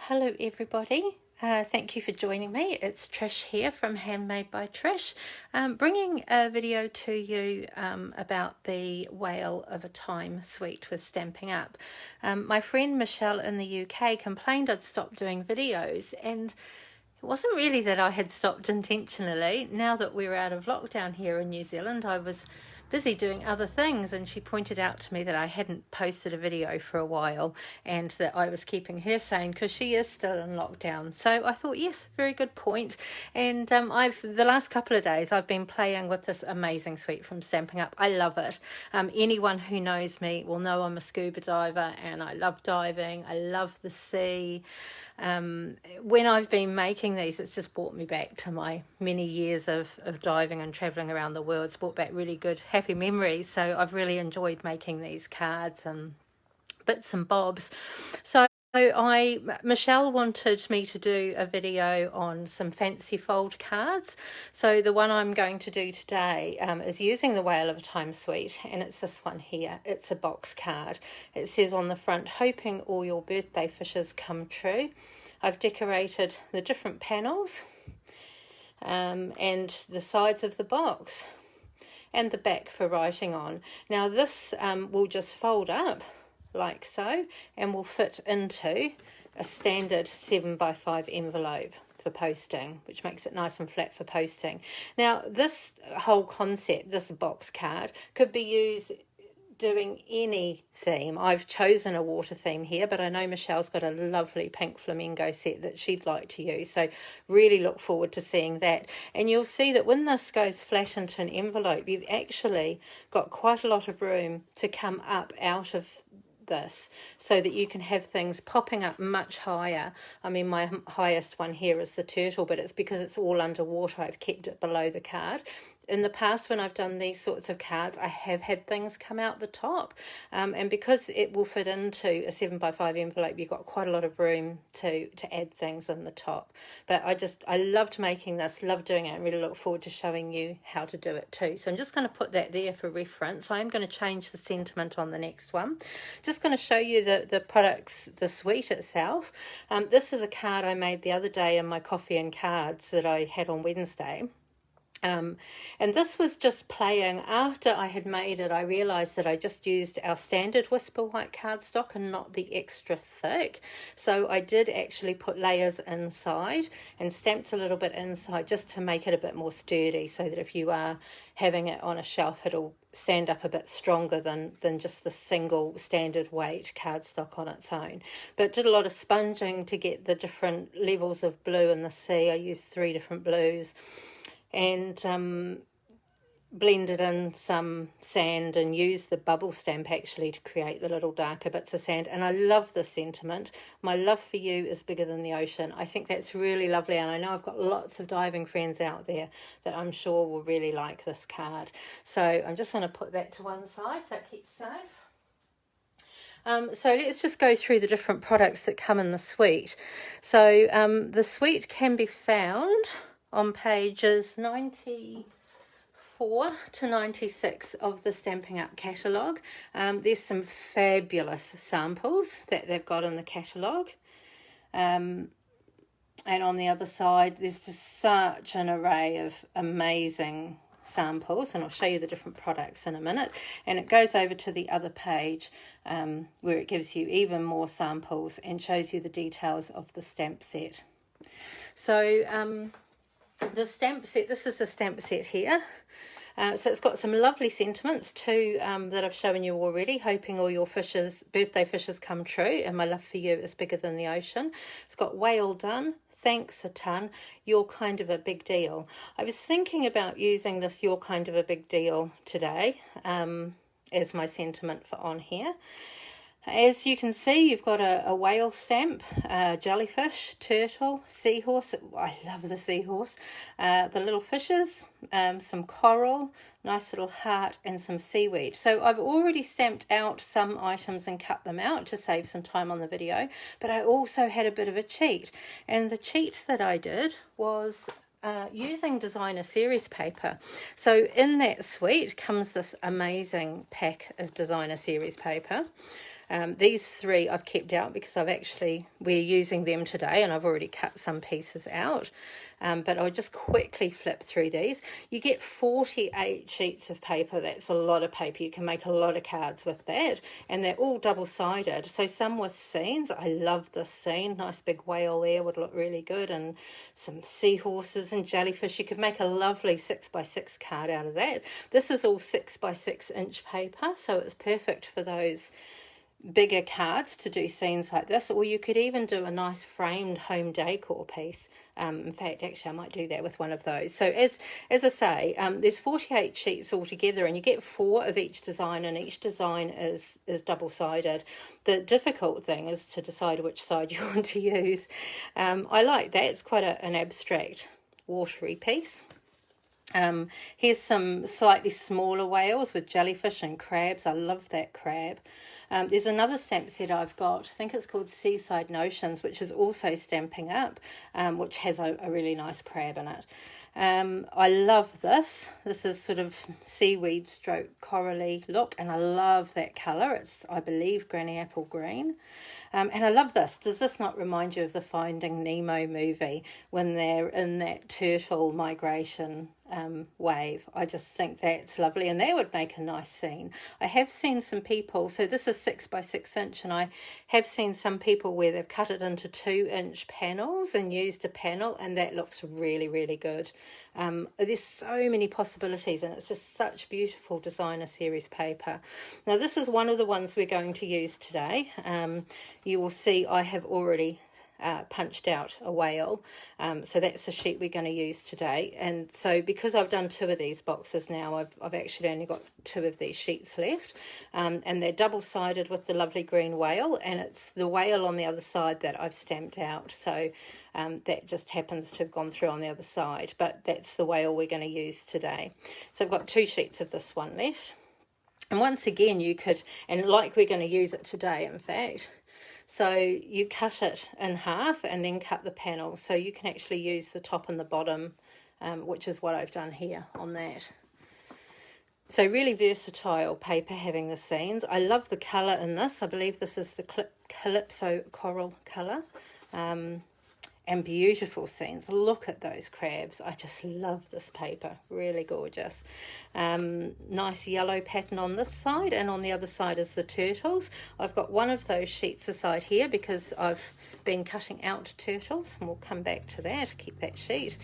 Hello everybody, thank you for joining me. It's Trish here from Handmade by Trish, bringing a video to you about the Whale of a Time suite with Stampin' Up. My friend Michelle in the UK complained I'd stopped doing videos, and it wasn't really that I had stopped intentionally. Now that we're out of lockdown here in New Zealand, I was busy doing other things, and she pointed out to me that I hadn't posted a video for a while and that I was keeping her sane because she is still in lockdown. So I thought, yes, very good point. And the last couple of days I've been playing with this amazing suite from Stampin' Up. I love it. Anyone who knows me will know I'm a scuba diver and I love diving. I love the sea. When I've been making these, it's just brought me back to my many years of diving and travelling around the world. It's brought back really good, happy memories. So I've really enjoyed making these cards and bits and bobs. So Michelle wanted me to do a video on some fancy fold cards. So the one I'm going to do today is using the Whale of a Time suite, and it's this one here. It's a box card. It says on the front, hoping all your birthday fishes come true. I've decorated the different panels and the sides of the box and the back for writing on. Now this will just fold up like so and will fit into a standard 7x5 envelope for posting, which makes it nice and flat for posting. Now this whole concept, this box card, could be used doing any theme. I've chosen a water theme here, but I know Michelle's got a lovely pink flamingo set that she'd like to use, so really look forward to seeing that. And you'll see that when this goes flat into an envelope, you've actually got quite a lot of room to come up out of this so that you can have things popping up much higher. I mean, my highest one here is the turtle, but it's because it's all underwater. I've kept it below the card. In the past, when I've done these sorts of cards, I have had things come out the top, and because it will fit into a 7x5 envelope, you've got quite a lot of room to add things in the top. But I loved making this, loved doing it, and really look forward to showing you how to do it too. So I'm just going to put that there for reference. I am going to change the sentiment on the next one. Just going to show you the products, the suite itself. This is a card I made the other day in my coffee and cards that I had on Wednesday. And this was just playing. After I had made it, I realised that I just used our standard Whisper White cardstock and not the extra thick. So I did actually put layers inside and stamped a little bit inside just to make it a bit more sturdy, so that if you are having it on a shelf, it'll stand up a bit stronger than just the single standard weight cardstock on its own. But did a lot of sponging to get the different levels of blue in the sea. I used 3 different blues, and blended in some sand and used the bubble stamp actually to create the little darker bits of sand. And I love this sentiment. My love for you is bigger than the ocean. I think that's really lovely, and I know I've got lots of diving friends out there that I'm sure will really like this card. So I'm just going to put that to one side so it keeps safe. So let's just go through the different products that come in the suite. So the suite can be found on pages 94 to 96 of the Stampin' Up catalogue. There's some fabulous samples that they've got in the catalogue. And on the other side, there's just such an array of amazing samples, and I'll show you the different products in a minute. And it goes over to the other page where it gives you even more samples and shows you the details of the stamp set. So the stamp set, this is the stamp set here. So it's got some lovely sentiments too that I've shown you already. Hoping all your birthday fishes come true, and my love for you is bigger than the ocean. It's got whale done, thanks a ton, you're kind of a big deal. I was thinking about using this you're kind of a big deal today as my sentiment for on here. As you can see, you've got a whale stamp, jellyfish, turtle, seahorse. I love the seahorse. The little fishes, some coral, nice little heart, and some seaweed. So I've already stamped out some items and cut them out to save some time on the video. But I also had a bit of a cheat. And the cheat that I did was using designer series paper. So in that suite comes this amazing pack of designer series paper. These three I've kept out because we're using them today, and I've already cut some pieces out. But I'll just quickly flip through these. You get 48 sheets of paper. That's a lot of paper. You can make a lot of cards with that, and they're all double-sided. So some with scenes. I love this scene. Nice big whale there would look really good, and some seahorses and jellyfish. You could make a lovely 6x6 card out of that. This is all 6x6 inch paper, so it's perfect for those bigger cards to do scenes like this, or you could even do a nice framed home decor piece. In fact, actually, I might do that with one of those. So as I say, there's 48 sheets altogether, and you get 4 of each design, and each design is double-sided. The difficult thing is to decide which side you want to use. I like that. It's quite an abstract, watery piece. Here's some slightly smaller whales with jellyfish and crabs. I love that crab. There's another stamp set I've got, I think it's called Seaside Notions, which is also Stampin' Up, which has a really nice crab in it. I love this. This is sort of seaweed stroke corally look, and I love that colour. It's, I believe, granny apple green. And I love this. Does this not remind you of the Finding Nemo movie when they're in that turtle migration wave? I just think that's lovely, and that would make a nice scene. I have seen some people, so this is 6x6 inch, and I have seen some people where they've cut it into 2-inch panels and used a panel, and that looks really, really good. There's so many possibilities, and it's just such beautiful designer series paper. Now this is one of the ones we're going to use today. You will see I have already punched out a whale, so that's the sheet we're going to use today. And so because I've done 2 of these boxes now, I've actually only got 2 of these sheets left, and they're double-sided with the lovely green whale, and it's the whale on the other side that I've stamped out. So that just happens to have gone through on the other side, but that's the whale we're going to use today. So I've got 2 sheets of this one left, and once again you could, and like we're going to use it today in fact, so you cut it in half and then cut the panel, so you can actually use the top and the bottom, which is what I've done here on that. So really versatile paper, having the scenes. I love the colour in this. I believe this is the Calypso Coral colour. And beautiful scenes. Look at those crabs. I just love this paper. Really gorgeous. Nice yellow pattern on this side, and on the other side is the turtles. I've got one of those sheets aside here because I've been cutting out turtles, and we'll come back to that. Keep that sheet.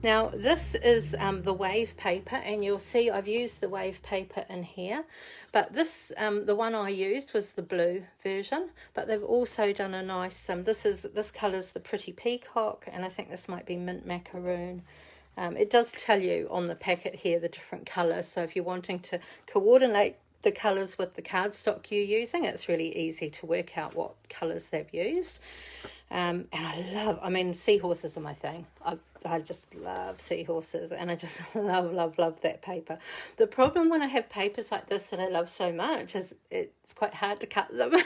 Now this is the wave paper, and you'll see I've used the wave paper in here. But this, the one I used was the blue version, but they've also done a nice, this colour's the Pretty Peacock, and I think this might be Mint Macaroon. It does tell you on the packet here the different colours, so if you're wanting to coordinate the colours with the cardstock you're using, it's really easy to work out what colours they've used. And I mean, seahorses are my thing. I just love seahorses, and I just love that paper. The problem when I have papers like this that I love so much is it's quite hard to cut them.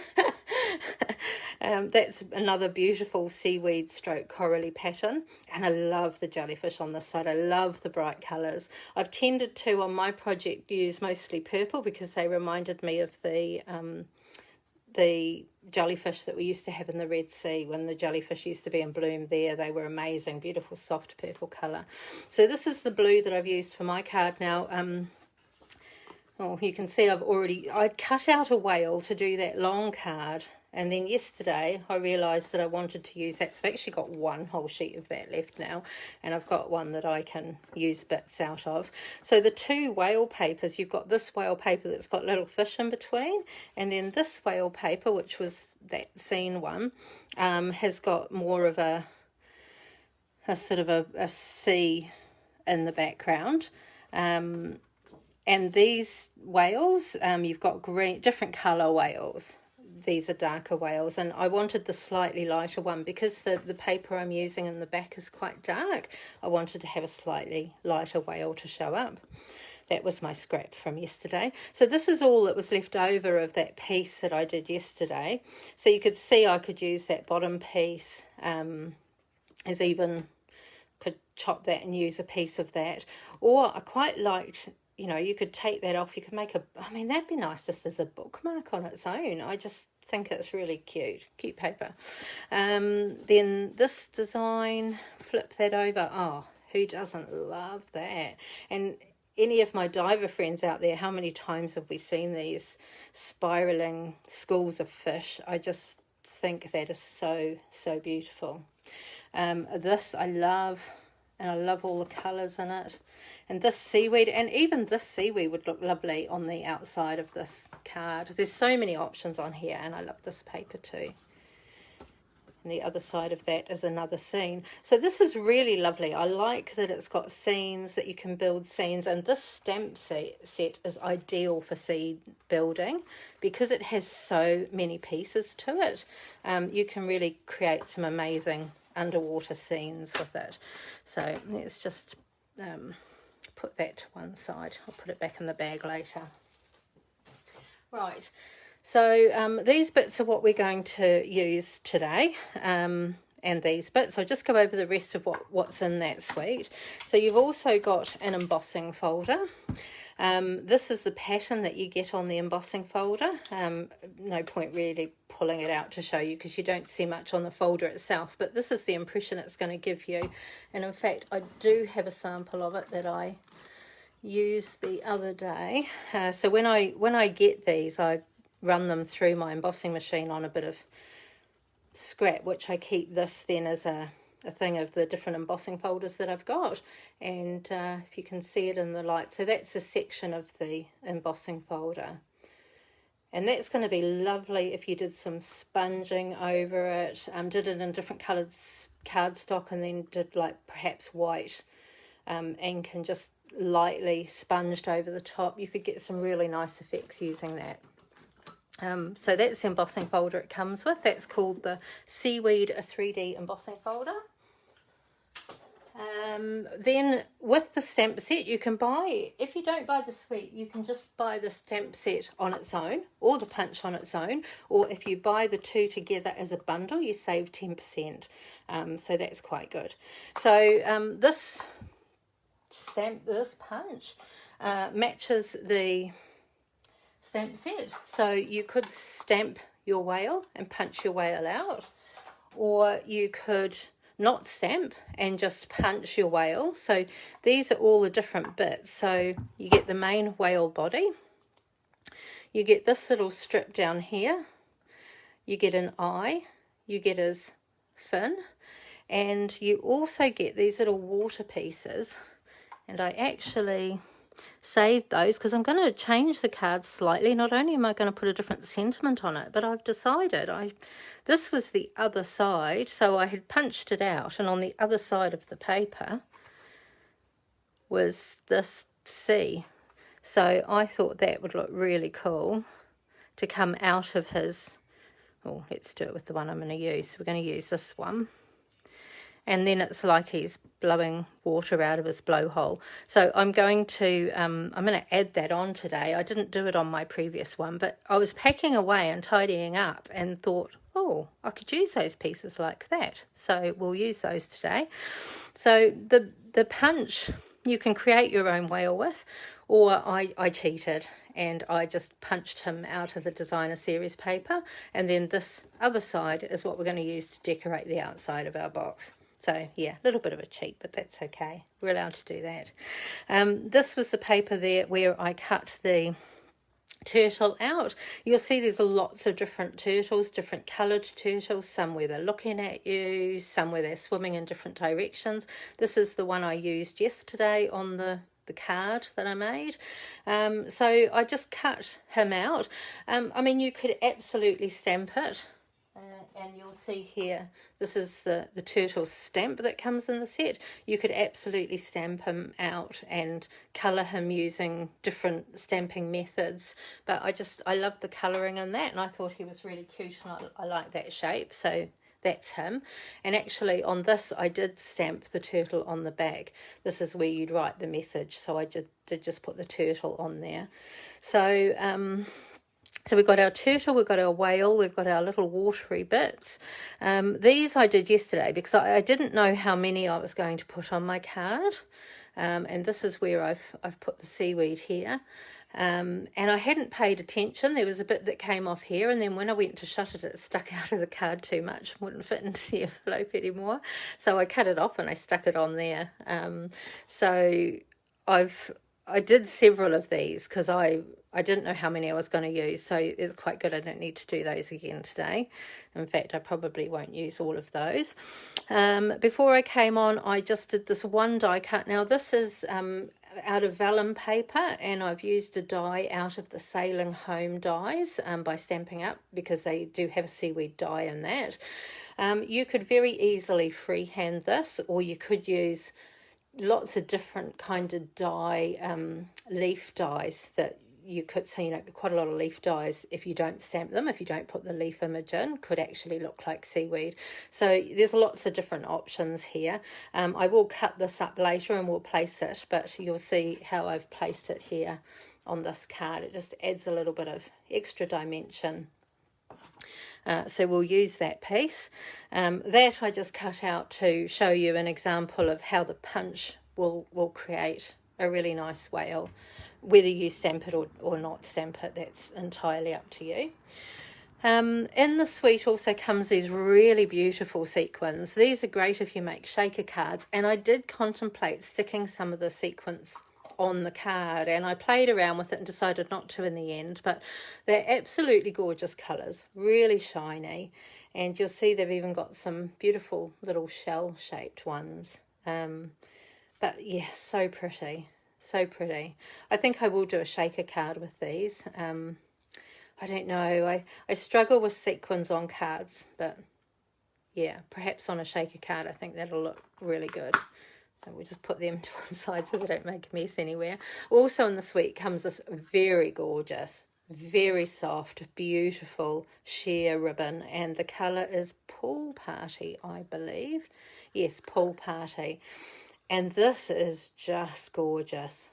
That's another beautiful seaweed stroke corally pattern, and I love the jellyfish on this side. I love the bright colours. I've tended to, on my project, use mostly purple because they reminded me of the jellyfish that we used to have in the Red Sea when the jellyfish used to be in bloom there. They were amazing, beautiful soft purple colour. So this is the blue that I've used for my card now. You can see I'd cut out a whale to do that long card, and then yesterday I realised that I wanted to use that, so I've actually got one whole sheet of that left now, and I've got one that I can use bits out of. So the 2 whale papers, you've got this whale paper that's got little fish in between, and then this whale paper, which was that scene one, has got more of a sort of a sea in the background. And these whales, you've got different colour whales. These are darker whales, and I wanted the slightly lighter one because the paper I'm using in the back is quite dark. I wanted to have a slightly lighter whale to show up. That was my scrap from yesterday. So this is all that was left over of that piece that I did yesterday. So you could see I could use that bottom piece as even could chop that and use a piece of that. Or I quite liked, you know, you could take that off. You could make that'd be nice just as a bookmark on its own. I just think it's really cute paper. Then this design, flip that over. Oh, who doesn't love that? And any of my diver friends out there, how many times have we seen these spiraling schools of fish? I just think that is so beautiful. This I love, and I love all the colours in it. And this seaweed, and even this seaweed would look lovely on the outside of this card. There's so many options on here, and I love this paper too. And the other side of that is another scene. So this is really lovely. I like that it's got scenes, that you can build scenes, and this stamp set is ideal for seed building because it has so many pieces to it. You can really create some amazing underwater scenes with it. So let's just put that to one side. I'll put it back in the bag later. Right. So these bits are what we're going to use today, and these bits. I'll just go over the rest of what's in that suite. So you've also got an embossing folder. This is the pattern that you get on the embossing folder. No point really pulling it out to show you because you don't see much on the folder itself, but this is the impression it's going to give you. And in fact, I do have a sample of it that I used the other day. So when I get these, I run them through my embossing machine on a bit of scrap, which I keep this then as a thing of the different embossing folders that I've got. And if you can see it in the light, so that's a section of the embossing folder. And that's going to be lovely if you did some sponging over it, did it in different coloured cardstock, and then did like perhaps white ink and just lightly sponged over the top. You could get some really nice effects using that. So that's the embossing folder it comes with. That's called the Seaweed 3D embossing folder. Then with the stamp set, you can buy, if you don't buy the suite, you can just buy the stamp set on its own or the punch on its own, or if you buy the two together as a bundle, you save 10%. So that's quite good. So this punch matches the stamp set. So you could stamp your whale and punch your whale out, or you could not stamp and just punch your whale. So these are all the different bits. So you get the main whale body, you get this little strip down here, you get an eye, you get his fin, and you also get these little water pieces. And I actually saved those because I'm going to change the card slightly. Not only am I going to put a different sentiment on it, but I've decided this was the other side, so I had punched it out, and on the other side of the paper was this sea. So I thought that would look really cool to come out of his, oh, let's do it with the one I'm going to use. So we're going to use this one. And then it's like he's blowing water out of his blowhole. So I'm going to add that on today. I didn't do it on my previous one, but I was packing away and tidying up and thought, oh, I could use those pieces like that. So we'll use those today. So the punch you can create your own whale with, or I cheated and I just punched him out of the designer series paper. And then this other side is what we're going to use to decorate the outside of our box. So, yeah, a little bit of a cheat, but that's okay. We're allowed to do that. This was the paper there where I cut the turtle out. You'll see there's lots of different turtles, different coloured turtles, some where they're looking at you, some where they're swimming in different directions. This is the one I used yesterday on the card that I made. So I just cut him out. I mean, you could absolutely stamp it. And you'll see here, this is the turtle stamp that comes in the set. You could absolutely stamp him out and colour him using different stamping methods. But I love the colouring in that, and I thought he was really cute, and I like that shape. So that's him. And actually on this, I did stamp the turtle on the back. This is where you'd write the message. So I did just put the turtle on there. So we've got our turtle, we've got our whale, we've got our little watery bits. These I did yesterday because I didn't know how many I was going to put on my card. And this is where I've put the seaweed here. And I hadn't paid attention. There was a bit that came off here, and then when I went to shut it, it stuck out of the card too much, wouldn't fit into the envelope anymore. So I cut it off and I stuck it on there. So I did several of these because I didn't know how many I was going to use, so it's quite good I don't need to do those again today. In fact, I probably won't use all of those. Before I came on, I just did this one die cut. Now this is out of vellum paper, and I've used a die out of the Sailing Home dies by Stampin' Up, because they do have a seaweed die in that. You could very easily freehand this, or you could use lots of different kind of die, leaf dies that you could see, quite a lot of leaf dies, if you don't stamp them, if you don't put the leaf image in, could actually look like seaweed. So there's lots of different options here. I will cut this up later and we'll place it, but you'll see how I've placed it here on this card. It just adds a little bit of extra dimension. So we'll use that piece. That I just cut out to show you an example of how the punch will create a really nice whale. Whether you stamp it or not stamp it, that's entirely up to you. In the suite also comes these really beautiful sequins. These are great if you make shaker cards, and I did contemplate sticking some of the sequins on the card, and I played around with it and decided not to in the end, but they're absolutely gorgeous colours, really shiny, and you'll see they've even got some beautiful little shell shaped ones. But yeah, so pretty. So pretty. I think I will do a shaker card with these. I don't know. I struggle with sequins on cards, but yeah, perhaps on a shaker card I think that'll look really good. So we'll just put them to one side so they don't make a mess anywhere. Also in the suite comes this very gorgeous, very soft, beautiful sheer ribbon, and the colour is Pool Party, I believe. Yes, Pool Party. And this is just gorgeous,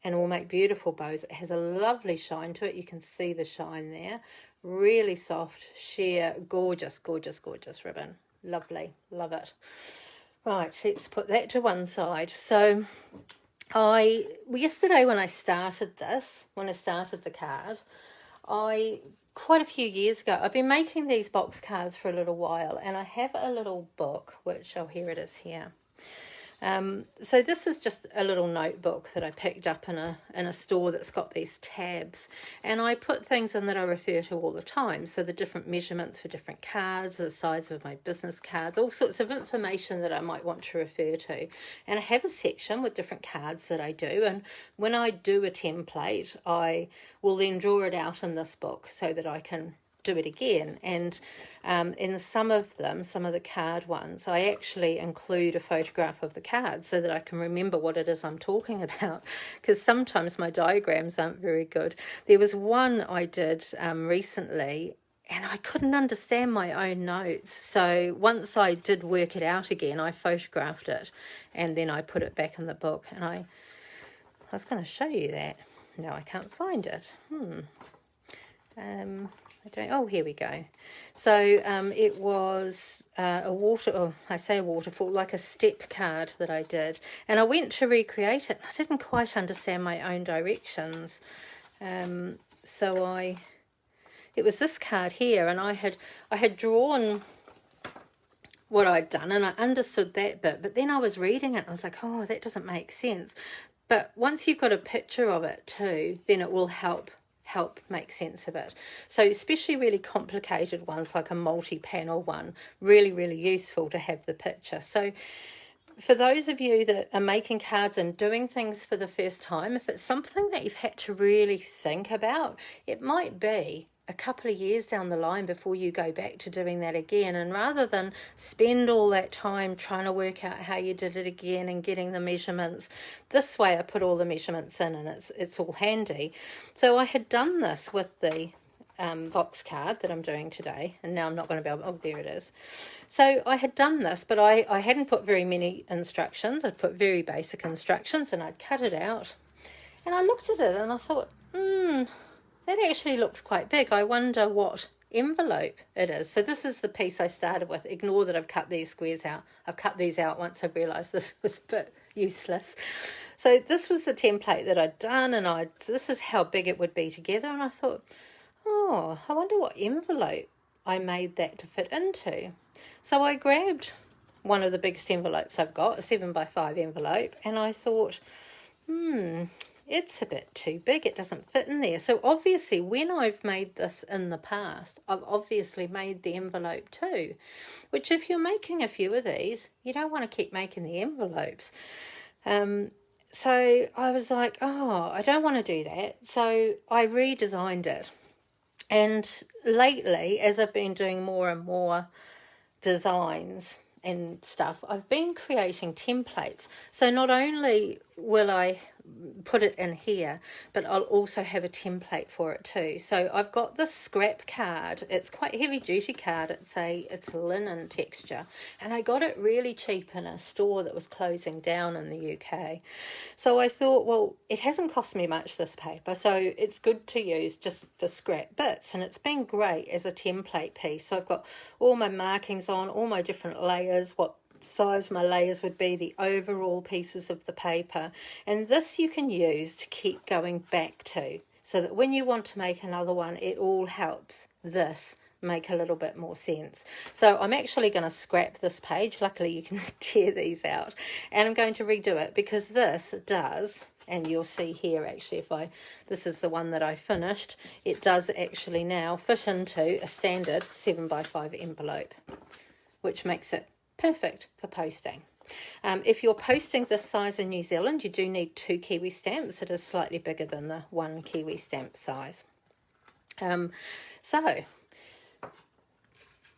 and will make beautiful bows. It has a lovely shine to it. You can see the shine there. Really soft, sheer, gorgeous, gorgeous, gorgeous ribbon. Lovely, love it. Right, let's put that to one side. So yesterday when I started the card, quite a few years ago, I've been making these box cards for a little while, and I have a little book, which, here it is here. So this is just a little notebook that I picked up in a store that's got these tabs, and I put things in that I refer to all the time. So the different measurements for different cards, the size of my business cards, all sorts of information that I might want to refer to. And I have a section with different cards that I do, and when I do a template, I will then draw it out in this book so that I can do it again. And in some of the card ones, I actually include a photograph of the card so that I can remember what it is I'm talking about, because sometimes my diagrams aren't very good. There was one I did recently, and I couldn't understand my own notes, so once I did work it out again, I photographed it and then I put it back in the book. And I was going to show you that. No, I can't find it. Here we go. So it was a waterfall, like a step card that I did, and I went to recreate it. I didn't quite understand my own directions, so it was this card here, and I had drawn what I'd done, and I understood that bit, but then I was reading it and I was like, oh, that doesn't make sense. But once you've got a picture of it too, then it will help make sense of it. So especially really complicated ones like a multi-panel one, really, really useful to have the picture. So for those of you that are making cards and doing things for the first time, if it's something that you've had to really think about, it might be a couple of years down the line before you go back to doing that again. And rather than spend all that time trying to work out how you did it again and getting the measurements, this way I put all the measurements in and it's all handy. So I had done this with the box card that I'm doing today, and now I'm not going to be able, oh, there it is. So I had done this, but I hadn't put very many instructions. I'd put very basic instructions, and I'd cut it out. And I looked at it and I thought, that actually looks quite big. I wonder what envelope it is. So this is the piece I started with. Ignore that I've cut these squares out. I've cut these out once I realised this was a bit, useless. So this was the template that I'd done, and this is how big it would be together, and I thought, oh, I wonder what envelope I made that to fit into. So I grabbed one of the biggest envelopes I've got, a 7x5 envelope, and I thought, it's a bit too big, it doesn't fit in there. So obviously when I've made this in the past, I've obviously made the envelope too, which if you're making a few of these, you don't want to keep making the envelopes. So I was like, oh, I don't want to do that. So I redesigned it. And lately, as I've been doing more and more designs and stuff, I've been creating templates. So not only will I put it in here, but I'll also have a template for it too. So I've got this scrap card. It's quite heavy duty card. It's linen texture, and I got it really cheap in a store that was closing down in the UK. So I thought, well, it hasn't cost me much, this paper, so it's good to use just for scrap bits, and it's been great as a template piece. So I've got all my markings on, all my different layers, what size my layers would be, the overall pieces of the paper, and this you can use to keep going back to, so that when you want to make another one, it all helps this make a little bit more sense. So I'm actually going to scrap this page. Luckily you can tear these out, and I'm going to redo it, because this does, and you'll see here actually, this is the one that I finished, it does actually now fit into a standard 7x5 envelope, which makes it perfect for posting. If you're posting this size in New Zealand, you do need 2 kiwi stamps. It is slightly bigger than the 1 kiwi stamp size. So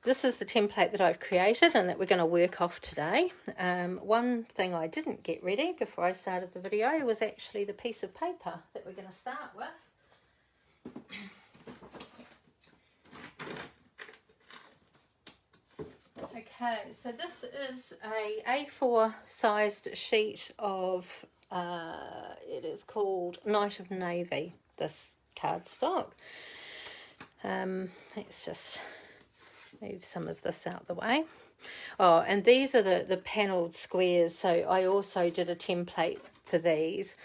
this is the template that I've created and that we're going to work off today. One thing I didn't get ready before I started the video was actually the piece of paper that we're going to start with. Okay, so this is a A4 sized sheet of, it is called Night of Navy, this cardstock. Let's just move some of this out the way. Oh, and these are the panelled squares, so I also did a template for these.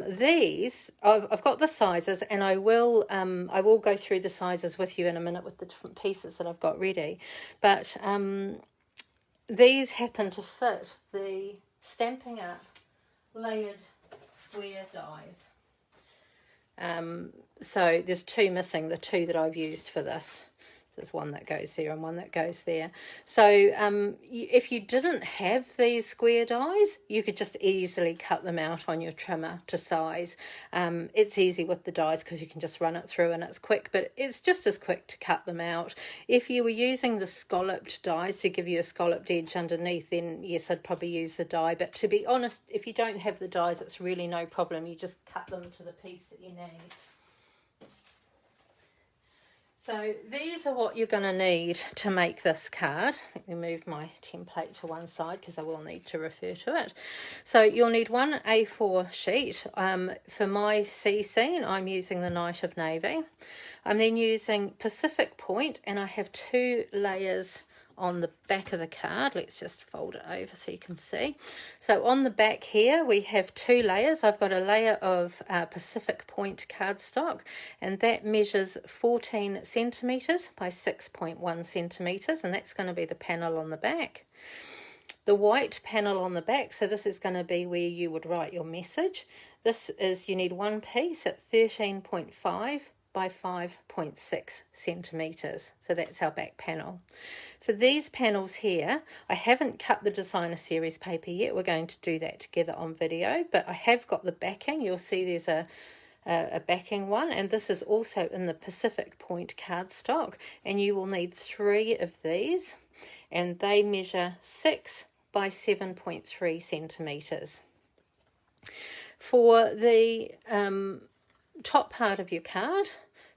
These, I've got the sizes, and I will go through the sizes with you in a minute with the different pieces that I've got ready. But these happen to fit the Stampin' Up layered square dies. So there's 2 missing, the 2 that I've used for this. There's one that goes there and one that goes there. So if you didn't have these square dies, you could just easily cut them out on your trimmer to size. It's easy with the dies because you can just run it through and it's quick, but it's just as quick to cut them out. If you were using the scalloped dies to give you a scalloped edge underneath, then yes, I'd probably use the die. But to be honest, if you don't have the dies, it's really no problem. You just cut them to the piece that you need. So these are what you're going to need to make this card. Let me move my template to one side because I will need to refer to it. So you'll need 1 A4 sheet. For my sea scene, I'm using the Night of Navy. I'm then using Pacific Point, and I have 2 layers on the back of the card. Let's just fold it over so you can see. So on the back here we have 2 layers. I've got a layer of Pacific Point cardstock, and that measures 14 centimetres by 6.1 centimetres, and that's going to be the panel on the back. The white panel on the back, so this is going to be where you would write your message. This is, you need 1 piece at 13.5 by 5.6 centimetres. So that's our back panel. For these panels here, I haven't cut the designer series paper yet. We're going to do that together on video, but I have got the backing. You'll see there's a backing one, and this is also in the Pacific Point cardstock, and you will need 3 of these, and they measure 6 by 7.3 centimetres. For the top part of your card,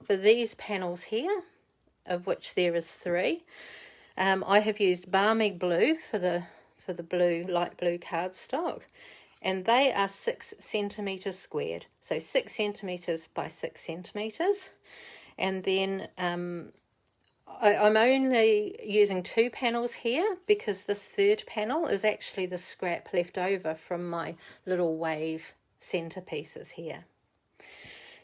for these panels here, of which there is 3, I have used Balmy Blue for the blue, light blue cardstock, and they are 6 centimetres squared, so 6 centimetres by 6 centimetres. And then I'm only using 2 panels here because this third panel is actually the scrap left over from my little wave centerpieces here.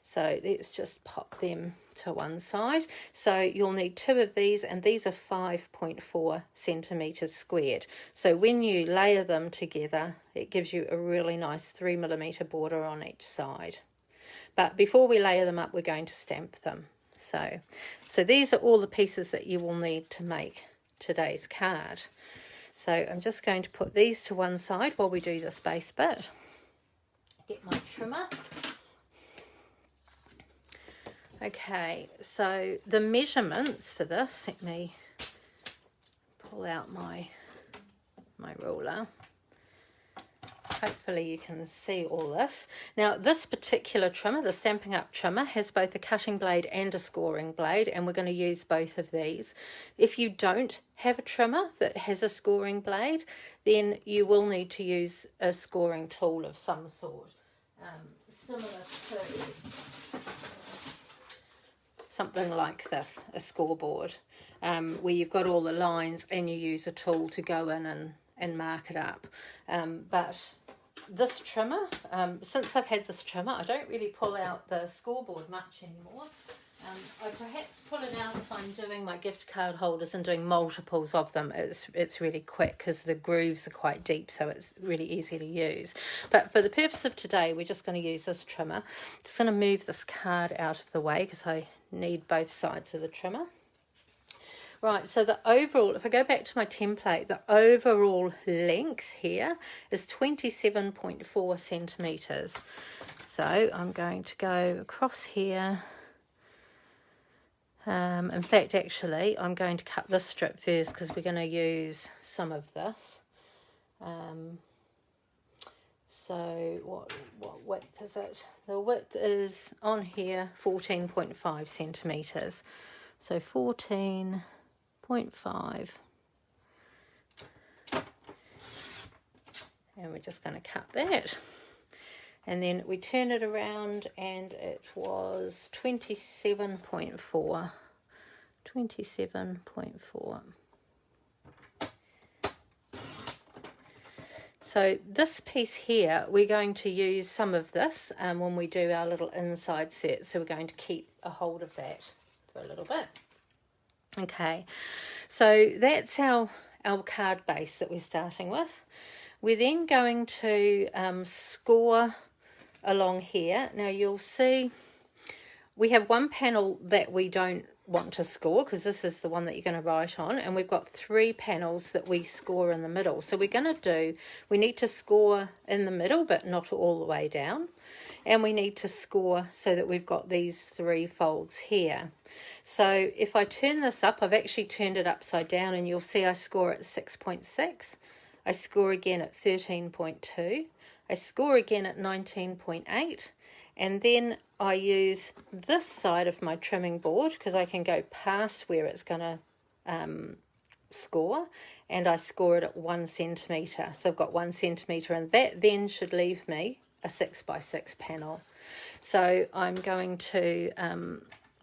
So let's just pop them to one side. So you'll need 2 of these, and these are 5.4 centimeters squared. So when you layer them together, it gives you a really nice 3mm border on each side. But before we layer them up, we're going to stamp them. So these are all the pieces that you will need to make today's card. So I'm just going to put these to one side while we do this base bit. Get my trimmer. Okay, so the measurements for this, let me pull out my ruler. Hopefully you can see all this. Now this particular trimmer, the Stampin' Up trimmer, has both a cutting blade and a scoring blade, and we're going to use both of these. If you don't have a trimmer that has a scoring blade, then you will need to use a scoring tool of some sort, similar to something like this, a scoreboard, where you've got all the lines and you use a tool to go in and mark it up. But this trimmer, since I've had this trimmer, I don't really pull out the scoreboard much anymore. I perhaps pull it out if I'm doing my gift card holders and doing multiples of them. It's really quick because the grooves are quite deep, so it's really easy to use. But for the purpose of today, we're just going to use this trimmer. Just going to move this card out of the way because I need both sides of the trimmer. Right, so the overall, if I go back to my template, the overall length here is 27.4 centimetres. So I'm going to go across here. In fact, actually, I'm going to cut this strip first because we're going to use some of this. So what width is it? The width is on here 14.5 centimetres. So 14.5. And we're just going to cut that. And then we turn it around and it was 27.4. 27.4. So this piece here, we're going to use some of this when we do our little inside set. So we're going to keep a hold of that for a little bit. Okay, so that's our card base that we're starting with. We're then going to score along here. Now you'll see we have one panel that we don't want to score because this is the one that you're going to write on, and we've got 3 panels that we score in the middle. So we need to score in the middle but not all the way down, and we need to score so that we've got these 3 folds here. So if I turn this up, I've actually turned it upside down, and you'll see I score at 6.6. I score again at 13.2. I score again at 19.8, and then I use this side of my trimming board because I can go past where it's going to score, and I score it at 1 centimetre. So I've got 1 centimetre, and that then should leave me a 6x6 panel. So I'm going to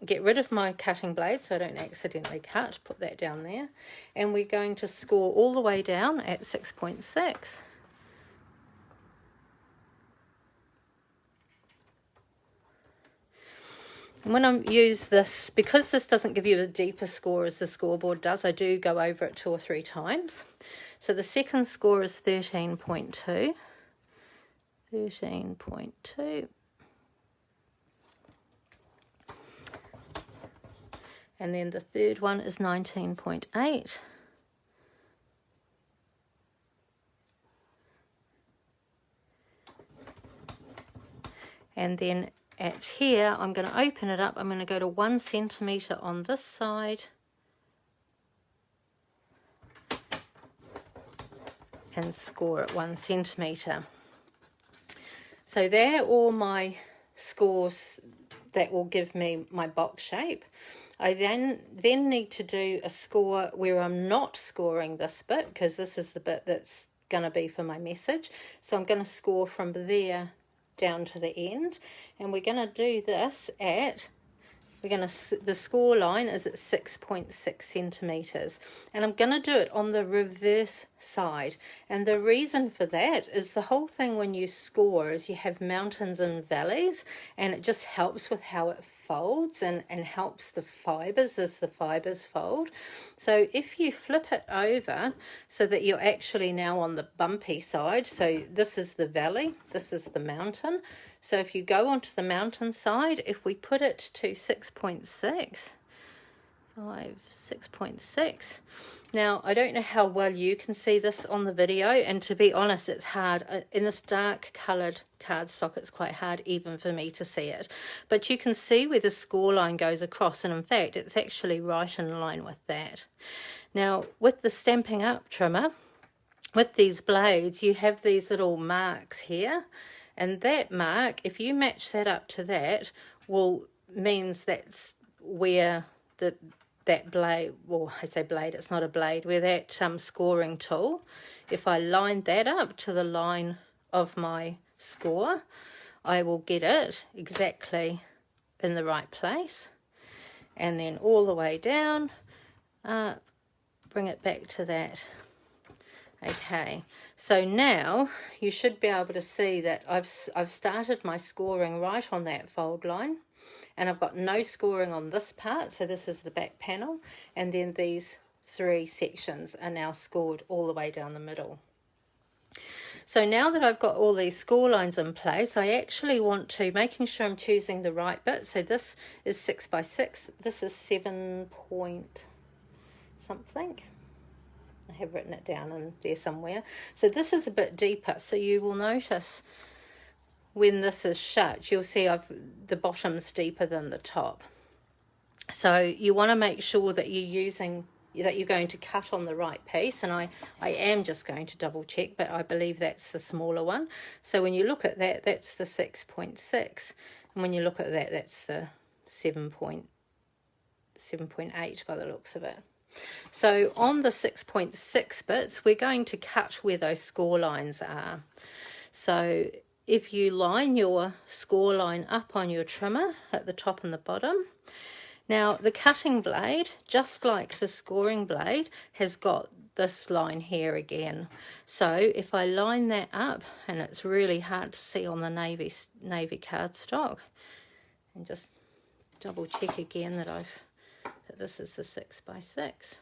get rid of my cutting blade so I don't accidentally cut, put that down there, and we're going to score all the way down at 6.6. And when I use this, because this doesn't give you a deeper score as the scoreboard does, I do go over it 2 or 3 times. So the second score is 13.2. 13.2. And then the third one is 19.8. And then at here, I'm going to open it up. I'm going to go to 1 centimetre on this side. And score at 1 centimetre. So there are all my scores that will give me my box shape. I then need to do a score where I'm not scoring this bit, because this is the bit that's going to be for my message. So I'm going to score from there down to the end, and we're going to do this at the score line is at 6.6 centimeters, and I'm going to do it on the reverse side. And the reason for that is the whole thing when you score is you have mountains and valleys, and it just helps with how it folds and helps the fibers as the fibers fold. So if you flip it over so that you're actually now on the bumpy side, so this is the valley, this is the mountain. So if you go onto the mountain side, if we put it to 6.6, 6.6. Now, I don't know how well you can see this on the video, and to be honest, it's hard. In this dark coloured cardstock, it's quite hard even for me to see it. But you can see where the score line goes across, and in fact, it's actually right in line with that. Now, with the Stampin' Up trimmer, with these blades, you have these little marks here. And that mark, if you match that up to that, means that's where that blade, well, I say blade, it's not a blade, where that scoring tool, if I line that up to the line of my score, I will get it exactly in the right place. And then all the way down, bring it back to that. Okay, so now you should be able to see that I've started my scoring right on that fold line, and I've got no scoring on this part, so this is the back panel, and then these 3 sections are now scored all the way down the middle. So now that I've got all these score lines in place, I actually want to, making sure I'm choosing the right bit, so this is 6 by 6, this is 7 point something. I have written it down in there somewhere. So this is a bit deeper. So you will notice when this is shut, you'll see the bottom's deeper than the top. So you want to make sure that you're going to cut on the right piece. And I am just going to double check, but I believe that's the smaller one. So when you look at that, that's the 6.6. And when you look at that, that's the 7.8 by the looks of it. So on the 6.6 bits, we're going to cut where those score lines are. So if you line your score line up on your trimmer at the top and the bottom, now the cutting blade, just like the scoring blade, has got this line here again. So if I line that up, and it's really hard to see on the navy cardstock, and just double check again that this is the 6 by 6.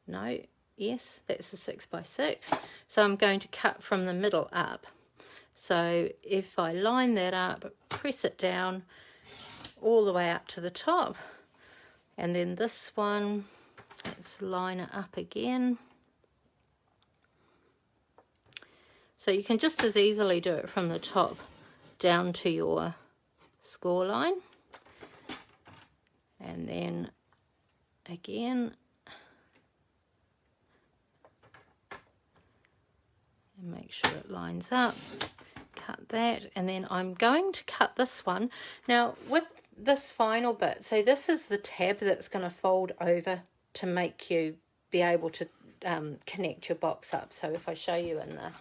No, yes, that's the 6 by 6. So I'm going to cut from the middle up. So if I line that up, press it down all the way up to the top, and then this one, let's line it up again. So you can just as easily do it from the top down to your score line, and then again, and make sure it lines up, cut that, and then I'm going to cut this one. Now with this final bit, so this is the tab that's going to fold over to make you be able to connect your box up. So if I show you in there,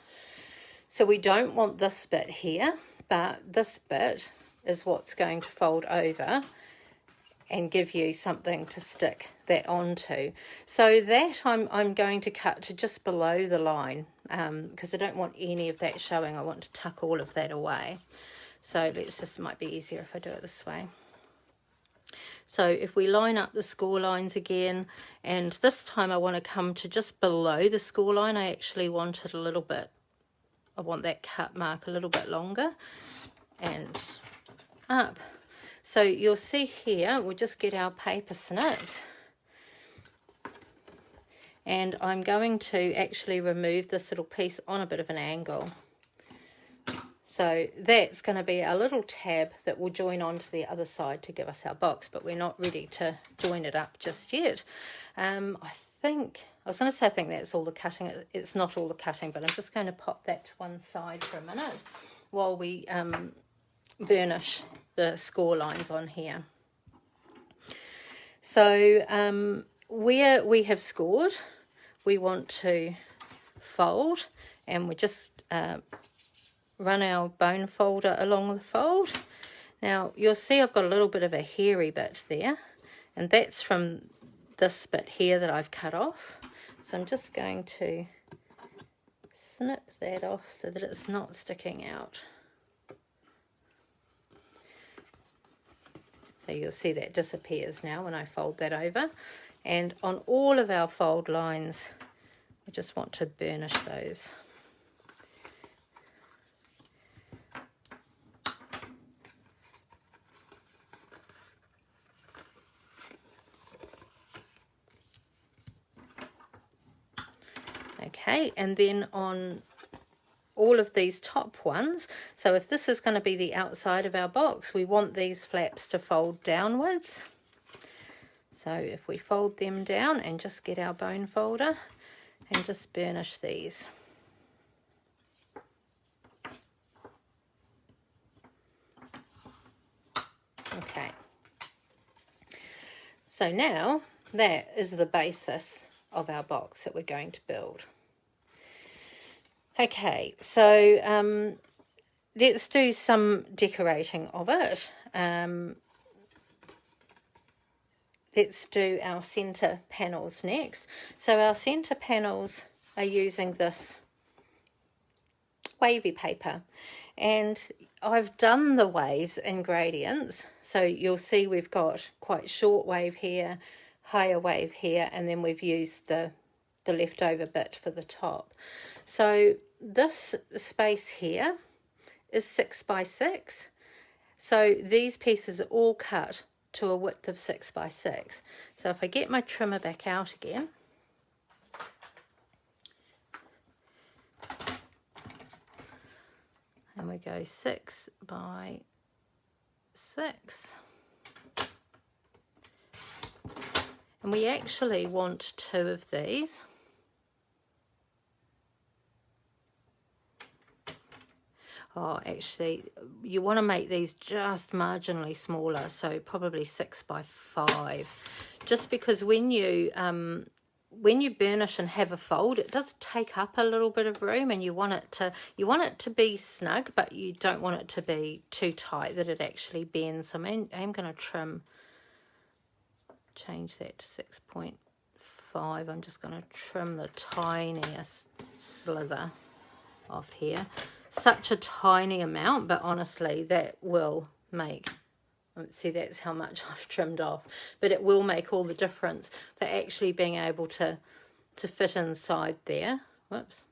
so we don't want this bit here, but this bit is what's going to fold over and give you something to stick that onto. So that I'm going to cut to just below the line, because I don't want any of that showing. I want to tuck all of that away. So it might be easier if I do it this way. So if we line up the score lines again, and this time I want to come to just below the score line. I actually want it a little bit, I want that cut mark a little bit longer, and up. So you'll see here, we'll just get our paper snipped, and I'm going to actually remove this little piece on a bit of an angle. So that's going to be our little tab that will join onto the other side to give us our box, but we're not ready to join it up just yet. I think that's all the cutting. It's not all the cutting, but I'm just going to pop that to one side for a minute while we burnish the score lines on here. So where we have scored, we want to fold, and we just run our bone folder along the fold. Now you'll see I've got a little bit of a hairy bit there, and that's from this bit here that I've cut off. So I'm just going to snip that off so that it's not sticking out. So you'll see that disappears now when I fold that over. And on all of our fold lines, we just want to burnish those. Okay, and then on all of these top ones, so if this is going to be the outside of our box, we want these flaps to fold downwards. So if we fold them down and just get our bone folder and just burnish these. Okay, so now that is the basis of our box that we're going to build. Okay, so let's do some decorating of it. Let's do our centre panels next. So our centre panels are using this wavy paper, and I've done the waves in gradients. So you'll see we've got quite short wave here, higher wave here, and then we've used the leftover bit for the top. So this space here is 6 by 6. So these pieces are all cut to a width of 6 by 6. So if I get my trimmer back out again, and we go 6 by 6. And we actually want 2 of these. Oh, actually, you want to make these just marginally smaller, so probably 6 by 5. Just because when you burnish and have a fold, it does take up a little bit of room, and you want it to be snug, but you don't want it to be too tight that it actually bends. So I'm going to change that to 6.5. I'm just going to trim the tiniest slither off here. Such a tiny amount, but honestly that will make, see, that's how much I've trimmed off, but it will make all the difference for actually being able to fit inside there. Whoops,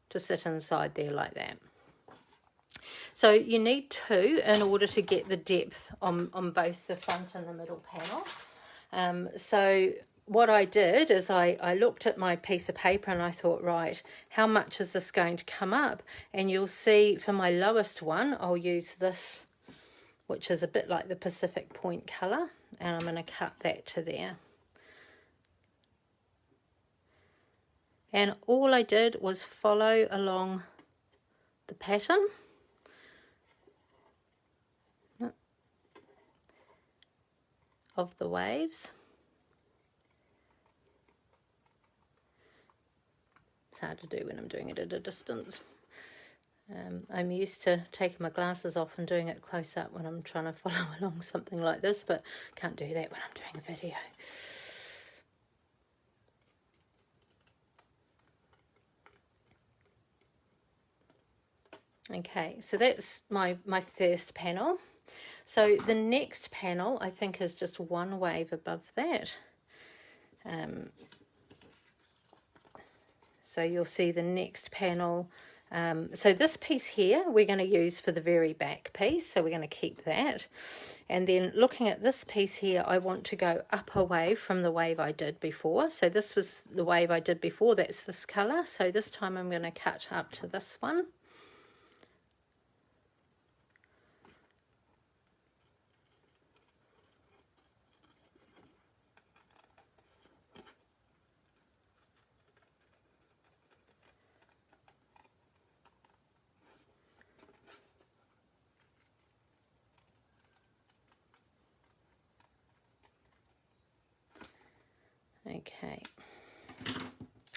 to sit inside there like that. So you need 2 in order to get the depth on both the front and the middle panel. So what I did is I looked at my piece of paper and I thought, right, how much is this going to come up? And you'll see for my lowest one, I'll use this, which is a bit like the Pacific Point colour, and I'm going to cut that to there. And all I did was follow along the pattern. Of the waves. It's hard to do when I'm doing it at a distance. I'm used to taking my glasses off and doing it close up when I'm trying to follow along something like this, but can't do that when I'm doing a video. Okay, so that's my first panel. So the next panel, I think, is just 1 wave above that. So you'll see the next panel. So this piece here, we're going to use for the very back piece. So we're going to keep that. And then looking at this piece here, I want to go up a wave from the wave I did before. So this was the wave I did before. That's this colour. So this time I'm going to cut up to this one. Okay,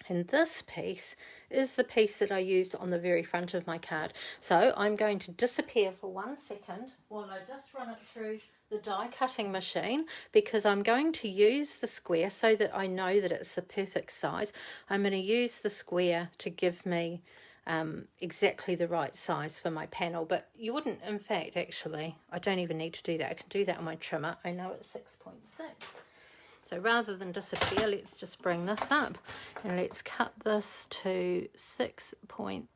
And this piece is the piece that I used on the very front of my card. So I'm going to disappear for 1 second while I just run it through the die cutting machine, because I'm going to use the square so that I know that it's the perfect size. I'm going to use the square to give me exactly the right size for my panel, but you wouldn't, in fact, actually, I don't even need to do that. I can do that on my trimmer. I know it's 6.6. So rather than disappear, let's just bring this up and let's cut this to 6.6.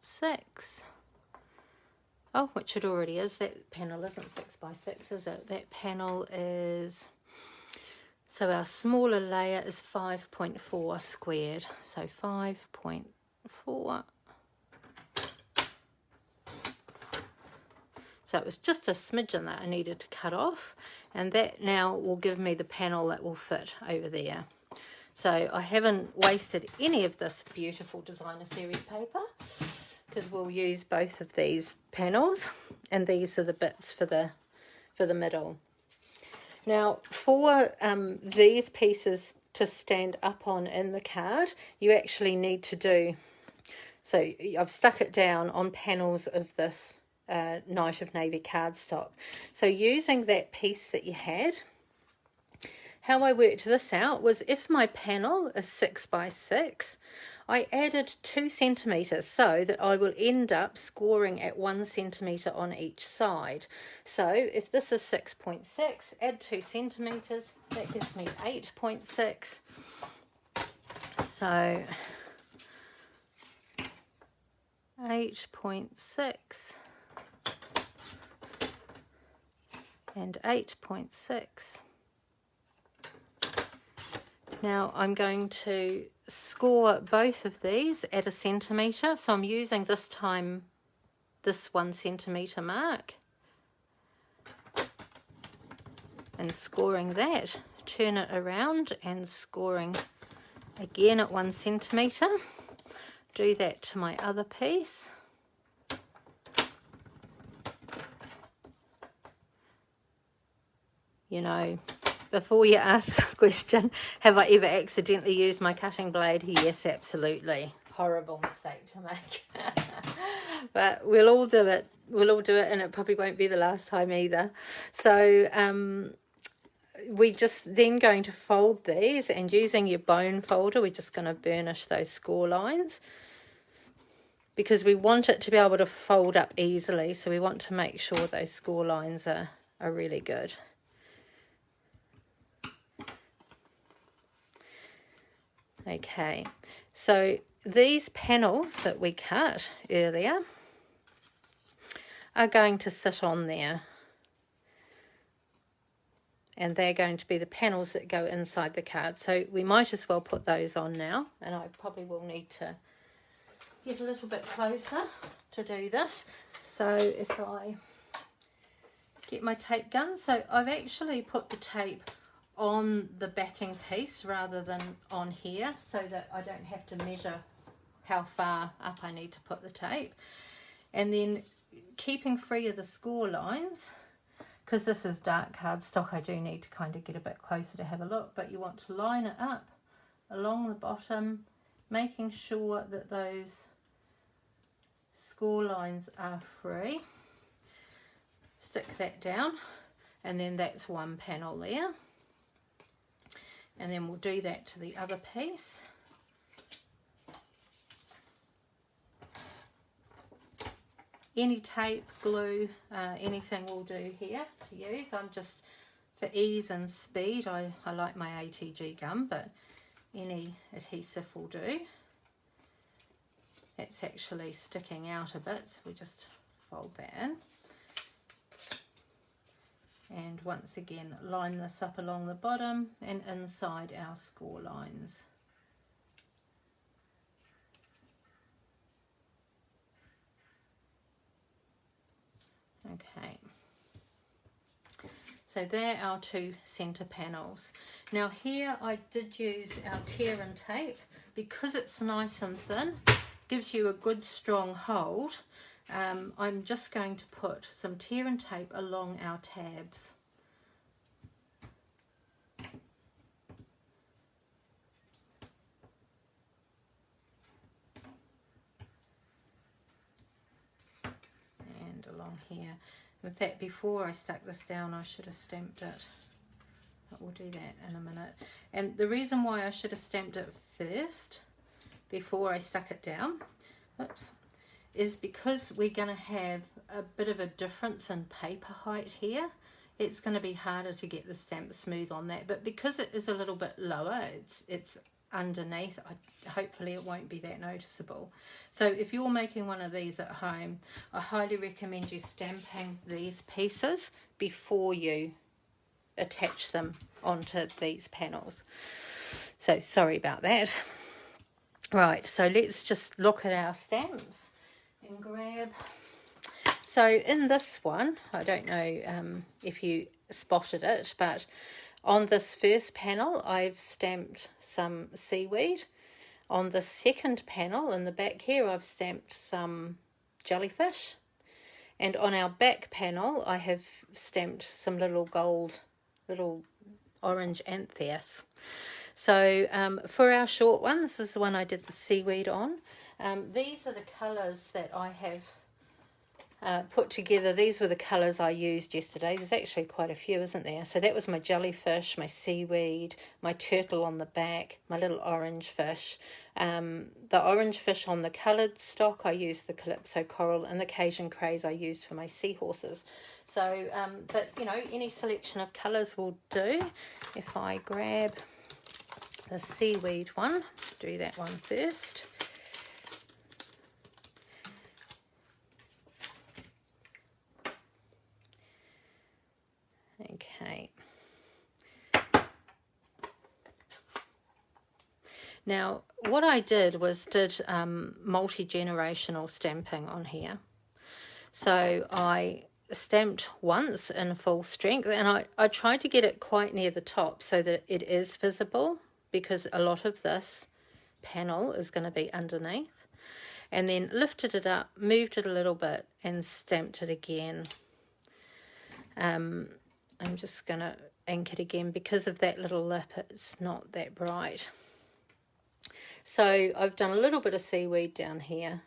Oh, which it already is. That panel isn't 6 by 6, is it? That panel is, so our smaller layer is 5.4 squared. So 5.4. So it was just a smidgen that I needed to cut off, and that now will give me the panel that will fit over there. So I haven't wasted any of this beautiful designer series paper, because we'll use both of these panels, and these are the bits for the middle. Now for these pieces to stand up on in the card, you actually need to do, so I've stuck it down on panels of this Night of Navy cardstock. So using that piece that you had, how I worked this out was if my panel is 6 by 6, I added 2 centimeters so that I will end up scoring at 1 centimeter on each side. So if this is 6.6, add 2 centimeters, that gives me 8.6. So 8.6 and 8.6. Now I'm going to score both of these at 1 centimetre. So I'm using this time this 1 centimetre mark and scoring that. Turn it around and scoring again at 1 centimetre. Do that to my other piece. You know, before you ask the question, have I ever accidentally used my cutting blade? Yes, absolutely. Horrible mistake to make. But we'll all do it. We'll all do it, and it probably won't be the last time either. So we're just then going to fold these, and using your bone folder, we're just going to burnish those score lines, because we want it to be able to fold up easily. So we want to make sure those score lines are really good. Okay, so these panels that we cut earlier are going to sit on there, and they're going to be the panels that go inside the card. So we might as well put those on now, and I probably will need to get a little bit closer to do this. So if I get my tape gun, so I've actually put the tape on the backing piece rather than on here, so that I don't have to measure how far up I need to put the tape. And then keeping free of the score lines, because this is dark cardstock, I do need to kind of get a bit closer to have a look, but you want to line it up along the bottom, making sure that those score lines are free. Stick that down, and then that's one panel there. And then we'll do that to the other piece. Any tape, glue, anything will do here to use. I'm just, for ease and speed, I like my ATG gum, but any adhesive will do. It's actually sticking out a bit, so we just fold that in. And once again, line this up along the bottom and inside our score lines. Okay, so there are 2 centre panels. Now here I did use our tear and tape, because it's nice and thin, gives you a good strong hold. I'm just going to put some tear and tape along our tabs. on here. In fact, before I stuck this down, I should have stamped it. But we'll do that in a minute. And the reason why I should have stamped it first, before I stuck it down, oops, is because we're going to have a bit of a difference in paper height here. It's going to be harder to get the stamp smooth on that, but because it is a little bit lower, it's underneath, hopefully it won't be that noticeable. So if you're making one of these at home, I highly recommend you stamping these pieces before you attach them onto these panels. So sorry about that. Right, so let's just look at our stamps and grab. So in this one, I don't know if you spotted it, but on this first panel I've stamped some seaweed. On the second panel in the back here I've stamped some jellyfish, and on our back panel I have stamped some little orange anthers. So for our short one, this is the one I did the seaweed on. These are the colours that I have put together. These were the colours I used yesterday. There's actually quite a few, isn't there? So that was my jellyfish, my seaweed, my turtle on the back, my little orange fish. The orange fish on the coloured stock, I used the Calypso coral, and the Cajun craze I used for my seahorses. So, but you know, any selection of colours will do. If I grab the seaweed one, do that one first. Okay. Now, what I did was multi-generational stamping on here. So I stamped once in full strength, and I tried to get it quite near the top so that it is visible, because a lot of this panel is going to be underneath. And then lifted it up, moved it a little bit, and stamped it again. I'm just going to ink it again because of that little lip. It's not that bright. So I've done a little bit of seaweed down here,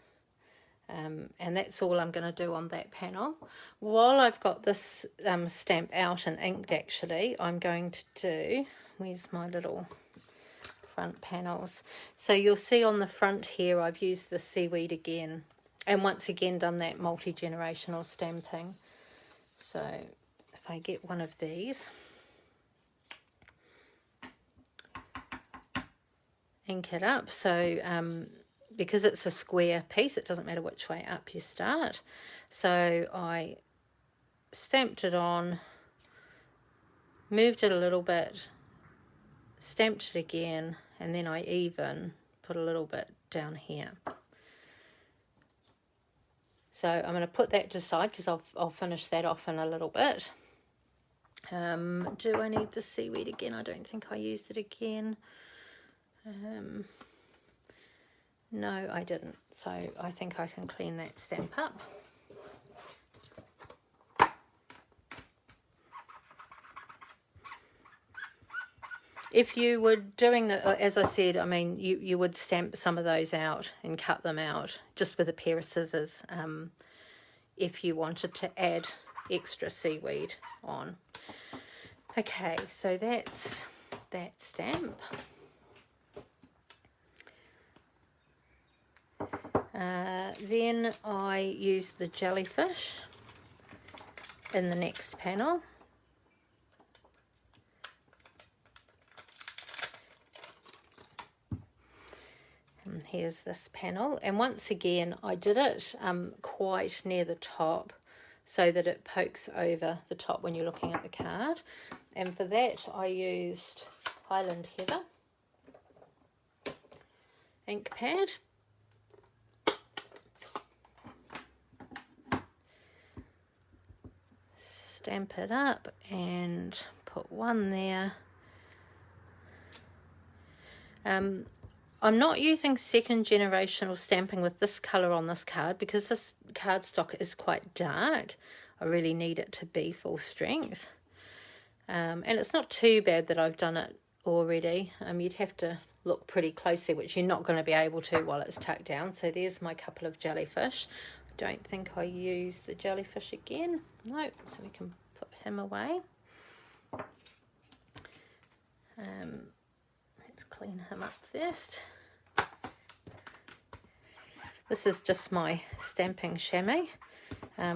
and that's all I'm going to do on that panel. While I've got this stamp out and inked, actually, I'm going to do, where's my little front panels? So you'll see on the front here I've used the seaweed again, and once again done that multi-generational stamping. So if I get one of these, ink it up. So because it's a square piece, it doesn't matter which way up you start. So I stamped it on, moved it a little bit, stamped it again, and then I even put a little bit down here. So I'm going to put that to the side because I'll finish that off in a little bit. Do I need the seaweed again? I don't think I used it again. No, I didn't. So I think I can clean that stamp up. If you were doing the, as I said, I mean, you would stamp some of those out and cut them out just with a pair of scissors if you wanted to add extra seaweed on. Okay, so that's that stamp. Then I use the jellyfish in the next panel. And here's this panel, and once again I did it quite near the top so that it pokes over the top when you're looking at the card. And for that I used Highland Heather ink pad. Stamp it up and put one there. I'm not using second generational stamping with this colour on this card because this cardstock is quite dark. I really need it to be full strength. And it's not too bad that I've done it already. You'd have to look pretty closely, which you're not going to be able to while it's tucked down. So there's my couple of jellyfish. don't think I use the jellyfish again. Nope, so we can put him away. Let's clean him up first. This is just my stamping chamois,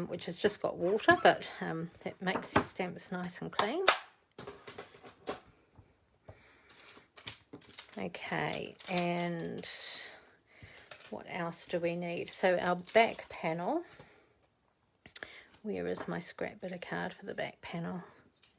which has just got water, but it makes your stamps nice and clean. Okay, and what else do we need? So our back panel, where is my scrap bit of card for the back panel?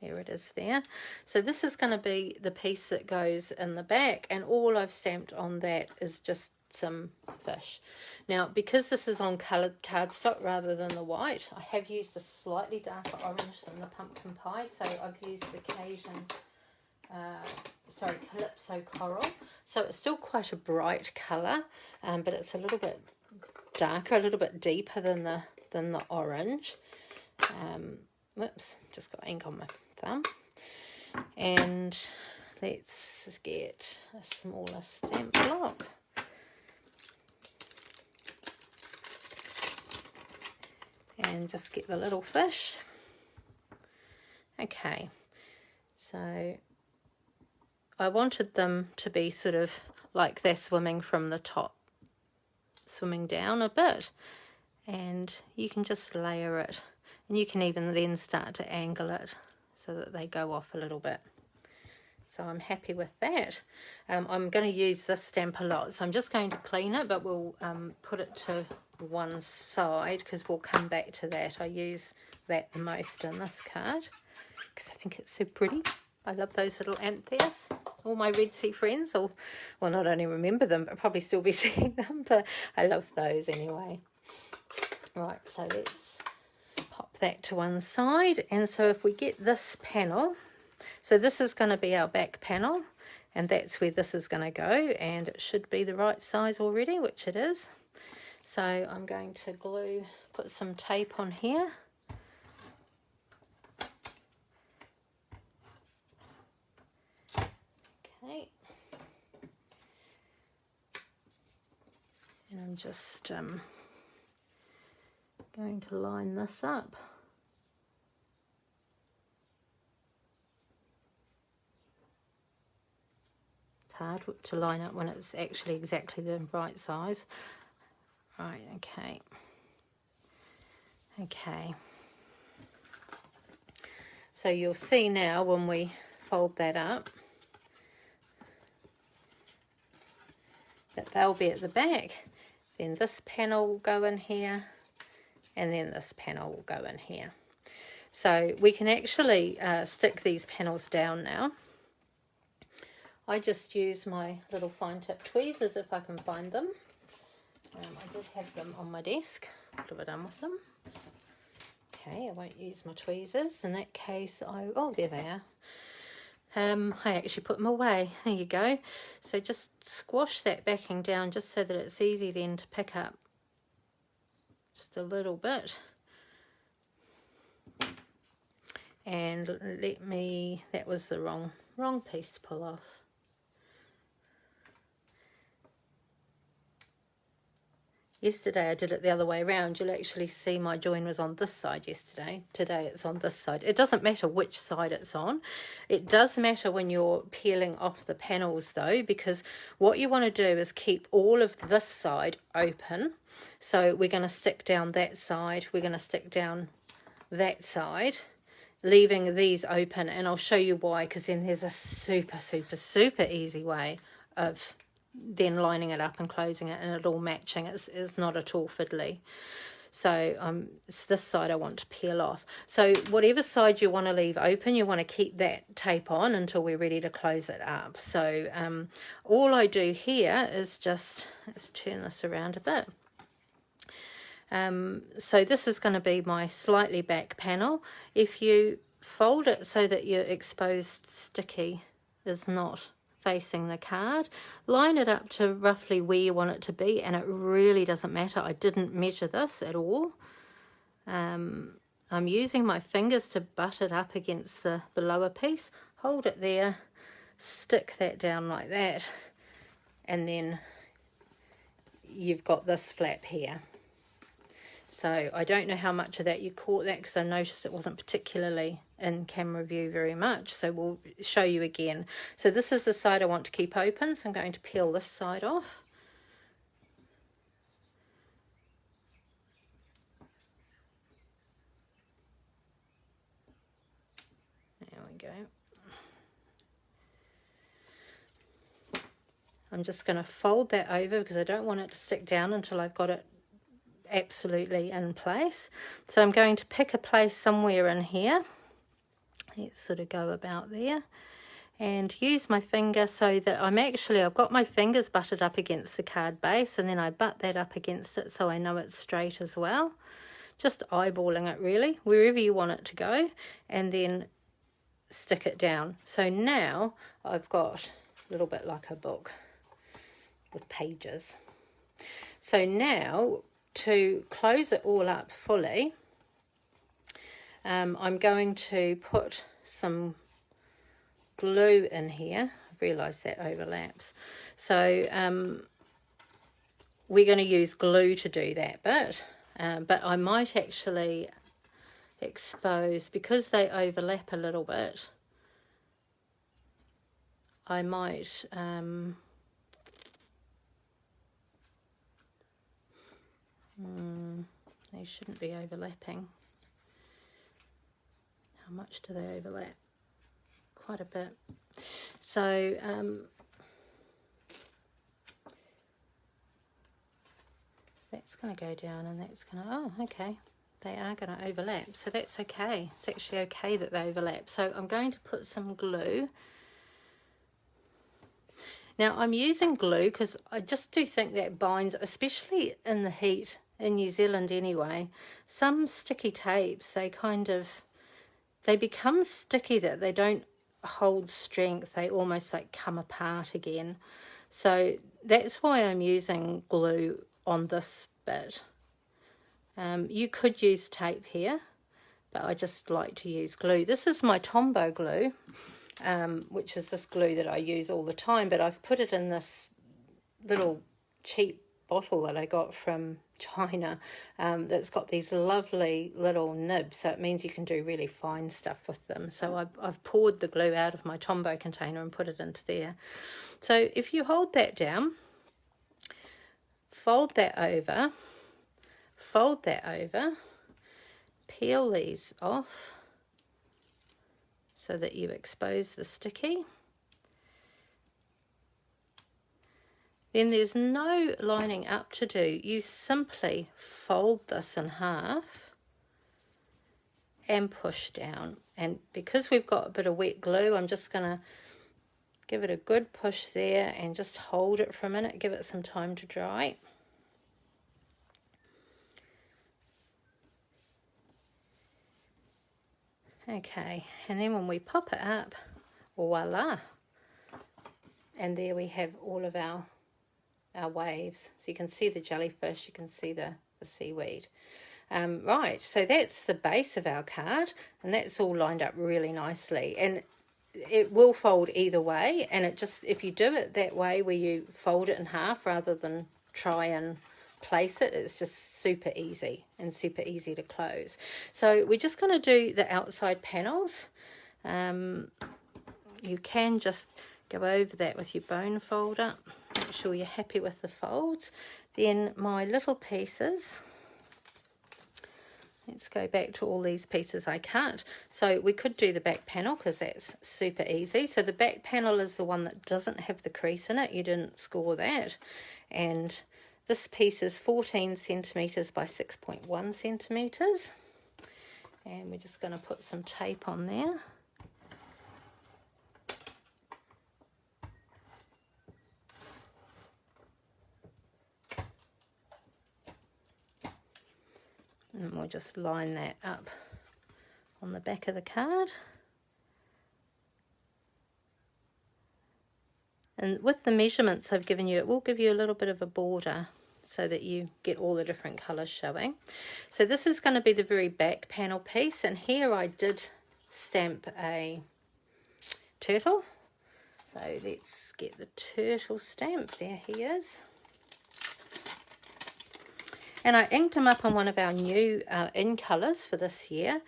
There it is there. So this is going to be the piece that goes in the back, and all I've stamped on that is just some fish. Now, because this is on coloured cardstock rather than the white, I have used a slightly darker orange than the pumpkin pie, so I've used the Calypso Coral. So it's still quite a bright colour, but it's a little bit darker, a little bit deeper than the orange. Whoops, just got ink on my thumb. And let's get a smaller stamp block. And just get the little fish. Okay, so I wanted them to be sort of like they're swimming from the top, swimming down a bit, and you can just layer it, and you can even then start to angle it so that they go off a little bit. So I'm happy with that. I'm going to use this stamp a lot, so I'm just going to clean it, but we'll put it to one side because we'll come back to that. I use that the most in this card because I think it's so pretty. I love those little antheas. All my Red Sea friends will, well, not only remember them, but probably still be seeing them, but I love those anyway. Right, so let's pop that to one side. And so if we get this panel, so this is going to be our back panel, and that's where this is going to go, and it should be the right size already, which it is. So I'm going to put some tape on here. Okay. And I'm just going to line this up. It's hard to line up when it's actually exactly the right size. Right, okay. Okay. So you'll see now when we fold that up that they'll be at the back. Then this panel will go in here, and then this panel will go in here. So we can actually stick these panels down now. I just use my little fine tip tweezers if I can find them. I did have them on my desk. What have I done with them? Okay, I won't use my tweezers. In that case, oh, there they are. I actually put them away. There you go. So just squash that backing down just so that it's easy then to pick up just a little bit. And that was the wrong piece to pull off. Yesterday I did it the other way around. You'll actually see my join was on this side yesterday. Today it's on this side. It doesn't matter which side it's on. It does matter when you're peeling off the panels though, because what you want to do is keep all of this side open. So we're going to stick down that side. We're going to stick down that side, leaving these open, and I'll show you why, because then there's a super easy way of then lining it up and closing it and it all matching. It's not at all fiddly. So it's this side I want to peel off. So whatever side you want to leave open, you want to keep that tape on until we're ready to close it up. So all I do here is let's turn this around a bit. So this is going to be my slightly back panel. If you fold it so that your exposed sticky is not facing the card, line it up to roughly where you want it to be, and it really doesn't matter. I didn't measure this at all. I'm using my fingers to butt it up against the lower piece. Hold it there, stick that down like that, and then you've got this flap here. So I don't know how much of that you caught that, because I noticed it wasn't particularly in camera view very much. So we'll show you again. So this is the side I want to keep open. So I'm going to peel this side off. There we go. I'm just going to fold that over because I don't want it to stick down until I've got it absolutely in place. So I'm going to pick a place somewhere in here. Let's sort of go about there and use my finger so that I've got my fingers butted up against the card base, and then I butt that up against it so I know it's straight as well. Just eyeballing it really, wherever you want it to go, and then stick it down. So now I've got a little bit like a book with pages. So now to close it all up fully, I'm going to put some glue in here. I realise that overlaps. So we're going to use glue to do that bit, but I might actually expose, because they overlap a little bit, I might they shouldn't be overlapping. How much do they overlap? Quite a bit. So that's going to go down, and that's going to, oh, okay, they are going to overlap, so that's okay. It's actually okay that they overlap. So I'm going to put some glue. Now I'm using glue because I just do think that binds, especially in the heat in New Zealand anyway. Some sticky tapes, they become sticky that they don't hold strength. They almost like come apart again. So that's why I'm using glue on this bit. You could use tape here, but I just like to use glue. This is my Tombow glue, which is this glue that I use all the time, but I've put it in this little cheap bottle that I got from China, that's got these lovely little nibs, so it means you can do really fine stuff with them. So I've poured the glue out of my Tombow container and put it into there. So if you hold that down, fold that over, peel these off so that you expose the sticky. Then there's no lining up to do. You simply fold this in half and push down. And because we've got a bit of wet glue, I'm just going to give it a good push there and just hold it for a minute, give it some time to dry. Okay, and then when we pop it up, voila, and there we have all of our waves. So you can see the jellyfish, you can see the seaweed. Right, so that's the base of our card, and that's all lined up really nicely, and it will fold either way. And it just, if you do it that way where you fold it in half rather than try and place it, it's just super easy and super easy to close. So we're just going to do the outside panels. You can just go over that with your bone folder, make sure you're happy with the folds. Then my little pieces, let's go back to all these pieces I cut. So we could do the back panel because that's super easy. So the back panel is the one that doesn't have the crease in it. You didn't score that. And this piece is 14 centimetres by 6.1 centimetres. And we're just going to put some tape on there. And we'll just line that up on the back of the card. And with the measurements I've given you, it will give you a little bit of a border so that you get all the different colours showing. So this is going to be the very back panel piece, and here I did stamp a turtle. So let's get the turtle stamp. There he is. And I inked them up on one of our new in colours for this year.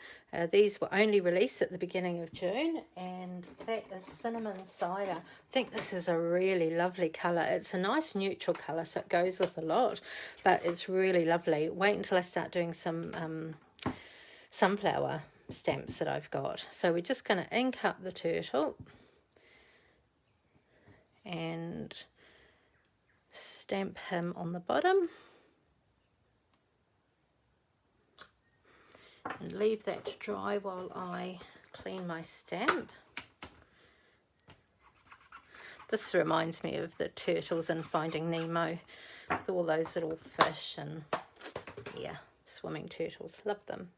These were only released at the beginning of June, and that is Cinnamon Cider. I think this is a really lovely colour. It's a nice neutral colour, so it goes with a lot, but it's really lovely. Wait until I start doing some sunflower stamps that I've got. So we're just going to ink up the turtle and stamp him on the bottom. And leave that to dry while I clean my stamp. This reminds me of the turtles in Finding Nemo with all those little fish and, yeah, swimming turtles. Love them.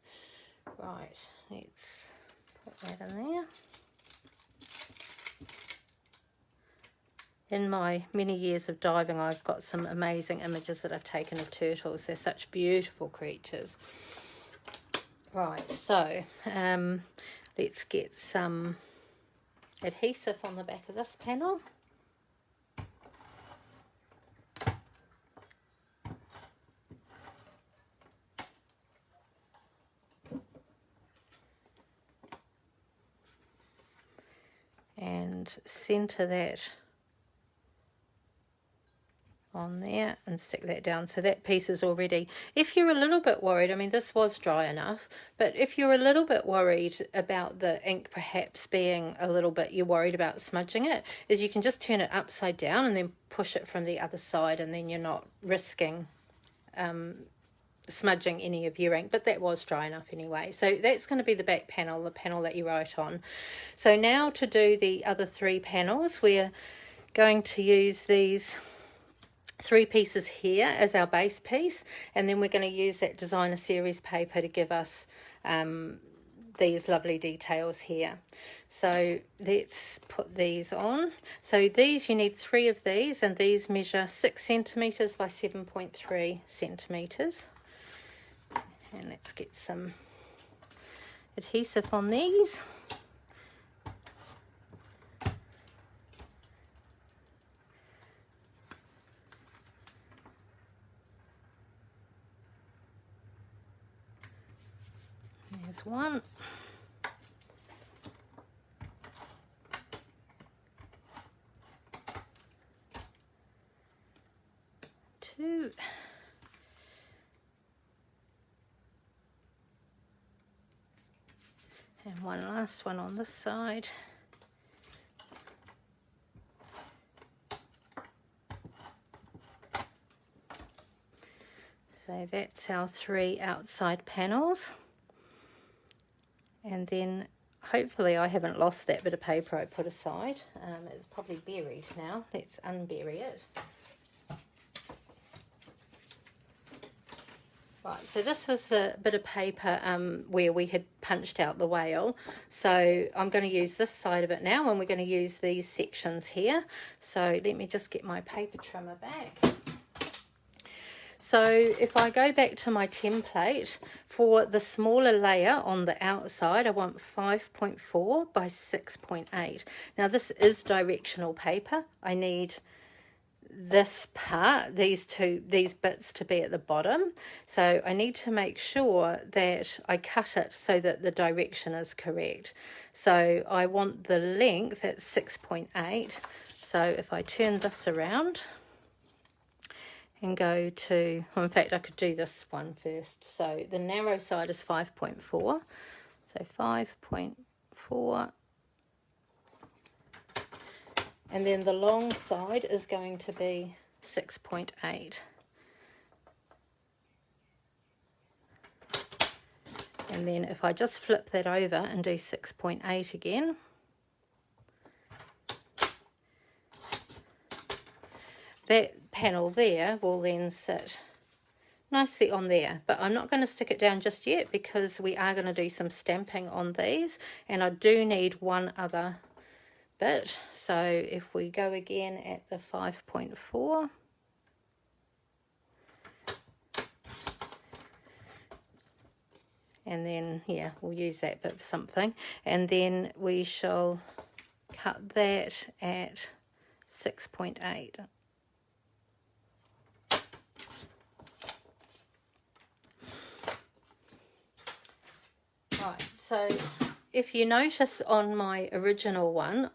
Right, let's put that in there. In my many years of diving, I've got some amazing images that I've taken of turtles. They're such beautiful creatures. Right, so let's get some adhesive on the back of this panel. And centre that on there and stick that down. So that piece is already, if you're a little bit worried, I mean this was dry enough, but if you're a little bit worried about the ink perhaps being a little bit, you're worried about smudging it, is you can just turn it upside down and then push it from the other side, and then you're not risking smudging any of your ink. But that was dry enough anyway. So that's going to be the back panel, the panel that you write on. So now to do the other 3 panels, we're going to use these 3 pieces here as our base piece, and then we're going to use that designer series paper to give us these lovely details here. So let's put these on. So these, you need 3 of these, and these measure 6 centimeters by 7.3 centimeters. And let's get some adhesive on these. There's 1. 2. And one last one on this side. So that's our 3 outside panels. And then hopefully I haven't lost that bit of paper I put aside. It's probably buried now. Let's unbury it. Right, so this was the bit of paper where we had punched out the whale. So I'm going to use this side of it now, and we're going to use these sections here. So let me just get my paper trimmer back. So if I go back to my template, for the smaller layer on the outside, I want 5.4 by 6.8. Now this is directional paper. I need this part, these bits to be at the bottom. So I need to make sure that I cut it so that the direction is correct. So I want the length at 6.8. So if I turn this around and go to, well, in fact I could do this one first. So the narrow side is 5.4. So 5.4. And then the long side is going to be 6.8. And then if I just flip that over and do 6.8 again, that panel there will then sit nicely on there. But I'm not going to stick it down just yet because we are going to do some stamping on these, and I do need one other bit. So if we go again at the 5.4, and then yeah, we'll use that bit for something, and then we shall cut that at 6.8. so if you notice on my original one,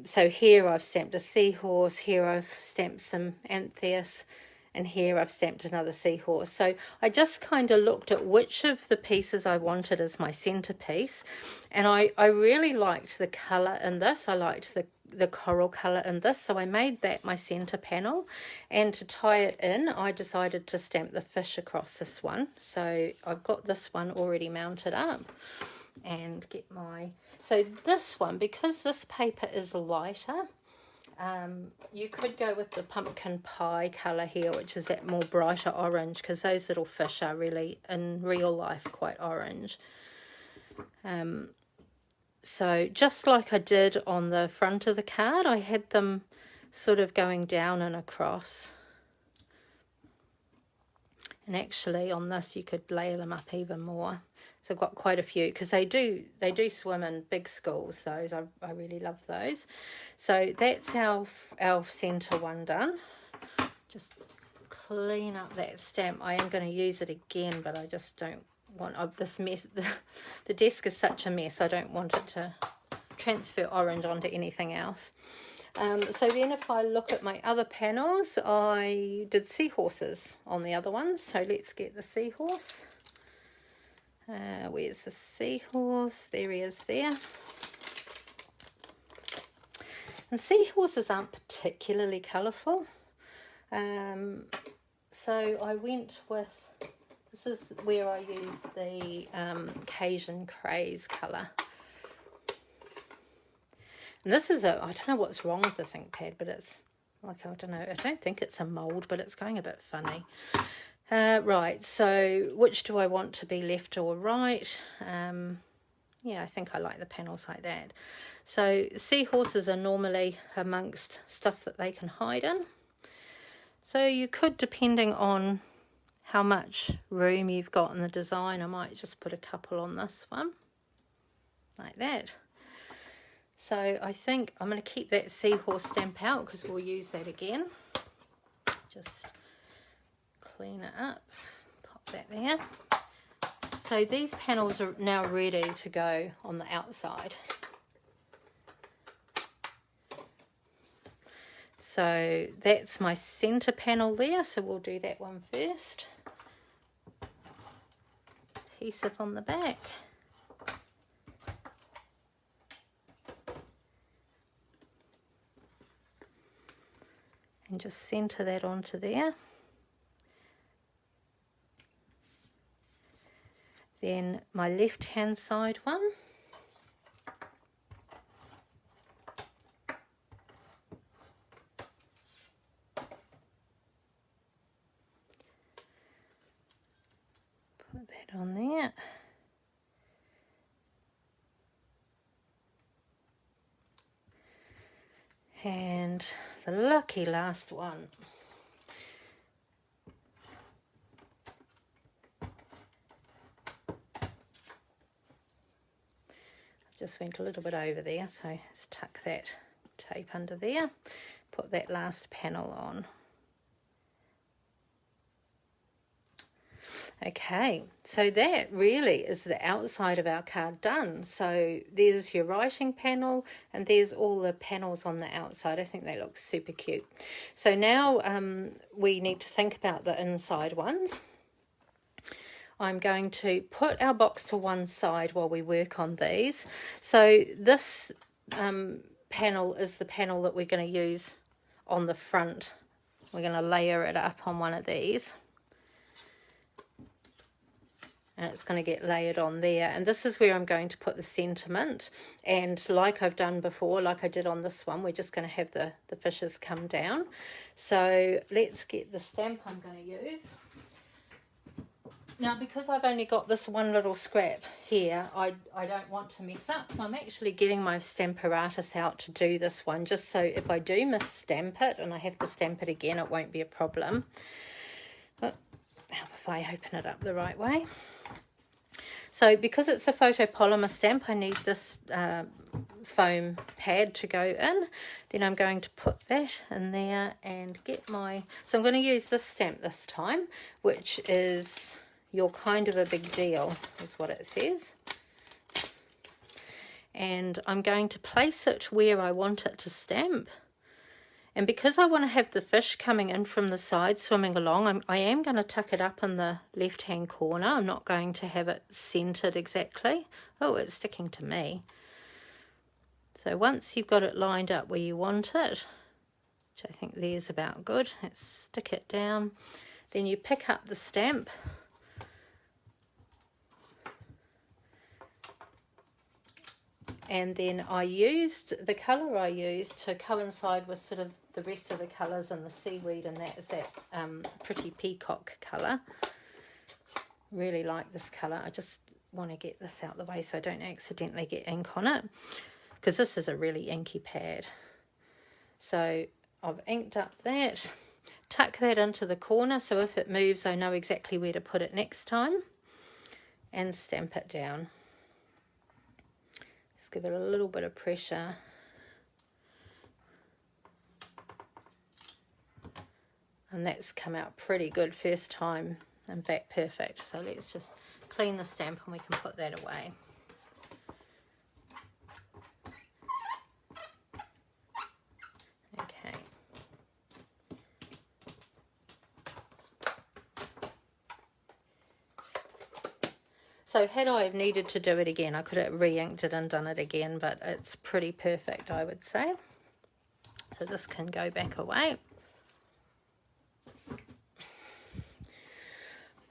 so here I've stamped a seahorse, here I've stamped some antheus, and here I've stamped another seahorse. So I just kind of looked at which of the pieces I wanted as my centerpiece, and I really liked the colour in this. I liked the coral colour in this, so I made that my center panel, and to tie it in I decided to stamp the fish across this one. So I've got this one already mounted up, and get my, so this one, because this paper is lighter, you could go with the pumpkin pie colour here, which is that more brighter orange, because those little fish are really, in real life, quite orange. So just like I did on the front of the card, I had them sort of going down and across. And actually on this you could layer them up even more. So I've got quite a few, because they do swim in big schools, those. I really love those. So that's our centre one done. Just clean up that stamp. I am going to use it again, but I just don't want this mess. The desk is such a mess. I don't want it to transfer orange onto anything else. So then if I look at my other panels, I did seahorses on the other ones. So let's get the seahorse. Where's the seahorse? There he is there. And seahorses aren't particularly colourful. So I went with, this is where I used the Cajun Craze colour. And this is I don't know what's wrong with this ink pad, but it's like, I don't know, I don't think it's a mould, but it's going a bit funny. Right, so which do I want to be left or right? Yeah, I think I like the panels like that. So seahorses are normally amongst stuff that they can hide in. So you could, depending on how much room you've got in the design, I might just put a couple on this one, like that. So I think I'm going to keep that seahorse stamp out because we'll use that again. Just clean it up, pop that there. So these panels are now ready to go on the outside. So that's my center panel there, so we'll do that one first. Adhesive on the back. And just center that onto there. Then my left hand side one. Put that on there. And the lucky last one. Just went a little bit over there, so let's tuck that tape under there, put that last panel on. Okay, so that really is the outside of our card done. So there's your writing panel and there's all the panels on the outside. I think they look super cute. So now we need to think about the inside ones. I'm going to put our box to one side while we work on these. So this panel is the panel that we're going to use on the front. We're going to layer it up on one of these. And it's going to get layered on there. And this is where I'm going to put the sentiment. And like I've done before, like I did on this one, we're just going to have the fishes come down. So let's get the stamp I'm going to use. Now, because I've only got this one little scrap here, I don't want to mess up. So I'm actually getting my Stamparatus out to do this one, just so if I do mis-stamp it and I have to stamp it again, it won't be a problem. But if I open it up the right way. So because it's a photopolymer stamp, I need this foam pad to go in. Then I'm going to put that in there and get my... So I'm going to use this stamp this time, which is "You're kind of a big deal," is what it says. And I'm going to place it where I want it to stamp. And because I want to have the fish coming in from the side, swimming along, I am going to tuck it up in the left-hand corner. I'm not going to have it centered exactly. Oh, it's sticking to me. So once you've got it lined up where you want it, which I think there's about good, let's stick it down. Then you pick up the stamp. And then I used, the colour I used to coincide with sort of the rest of the colours and the seaweed, and that is that pretty peacock colour. Really like this colour. I just want to get this out the way so I don't accidentally get ink on it, because this is a really inky pad. So I've inked up that, tuck that into the corner so if it moves I know exactly where to put it next time, and stamp it down. Give it a little bit of pressure. And that's come out pretty good first time. In fact, perfect. So let's just clean the stamp and we can put that away. Okay. So had I needed to do it again, I could have re-inked it and done it again, but it's pretty perfect, I would say. So this can go back away.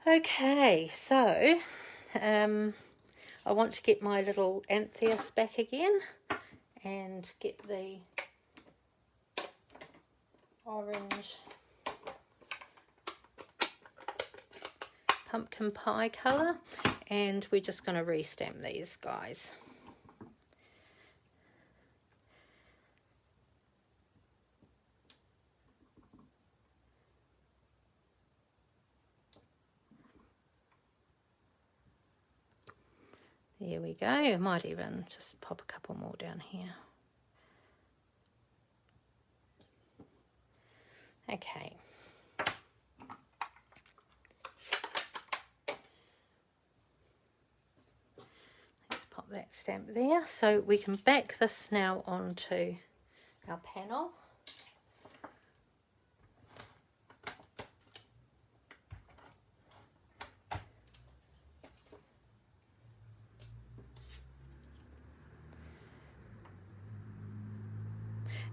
Okay, so I want to get my little antheus back again and get the orange pumpkin pie colour, and we're just going to re-stamp these guys. There we go. I might even just pop a couple more down here. Okay. Let's pop that stamp there. So we can back this now onto our panel.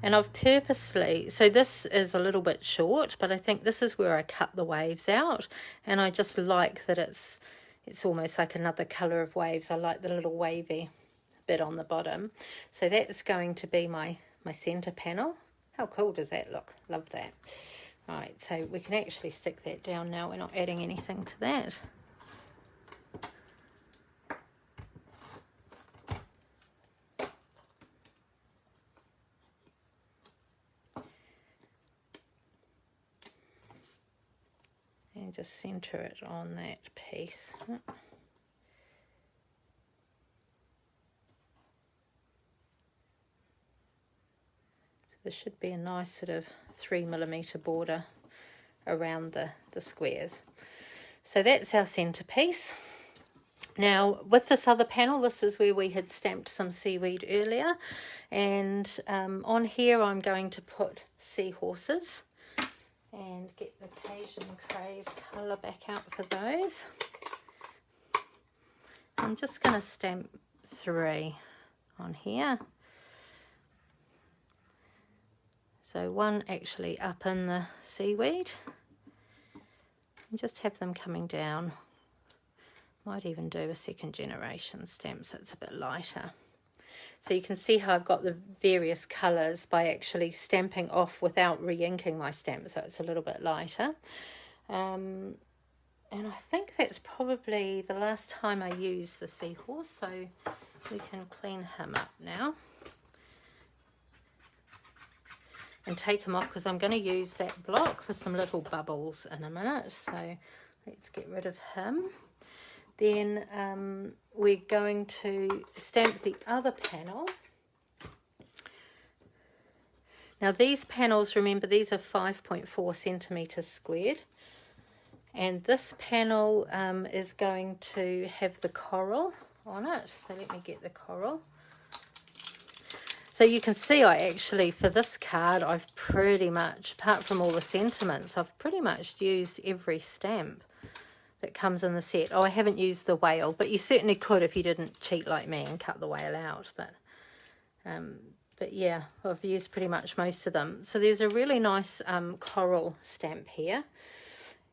And I've purposely, so this is a little bit short, but I think this is where I cut the waves out, and I just like that it's almost like another colour of waves. I like the little wavy bit on the bottom. So that's going to be my centre panel. How cool does that look? Love that. Right, so we can actually stick that down now. We're not adding anything to that. And just centre it on that piece. So there should be a nice sort of 3mm border around the squares. So that's our centerpiece. Now with this other panel, this is where we had stamped some seaweed earlier, and on here I'm going to put seahorses and get the Cajun Craze colour back out for those. I'm just going to stamp 3 on here. So 1 actually up in the seaweed, and just have them coming down. Might even do a second generation stamp so it's a bit lighter. So you can see how I've got the various colours by actually stamping off without re-inking my stamp, so it's a little bit lighter. And I think that's probably the last time I used the seahorse, so we can clean him up now. And take him off because I'm going to use that block for some little bubbles in a minute. So let's get rid of him. Then we're going to stamp the other panel. Now these panels, remember, these are 5.4 centimetres squared. And this panel is going to have the coral on it. So let me get the coral. So you can see I actually, for this card, I've pretty much, apart from all the sentiments, I've pretty much used every stamp that comes in the set. Oh, I haven't used the whale, but you certainly could if you didn't cheat like me and cut the whale out. But yeah, I've used pretty much most of them. So there's a really nice coral stamp here.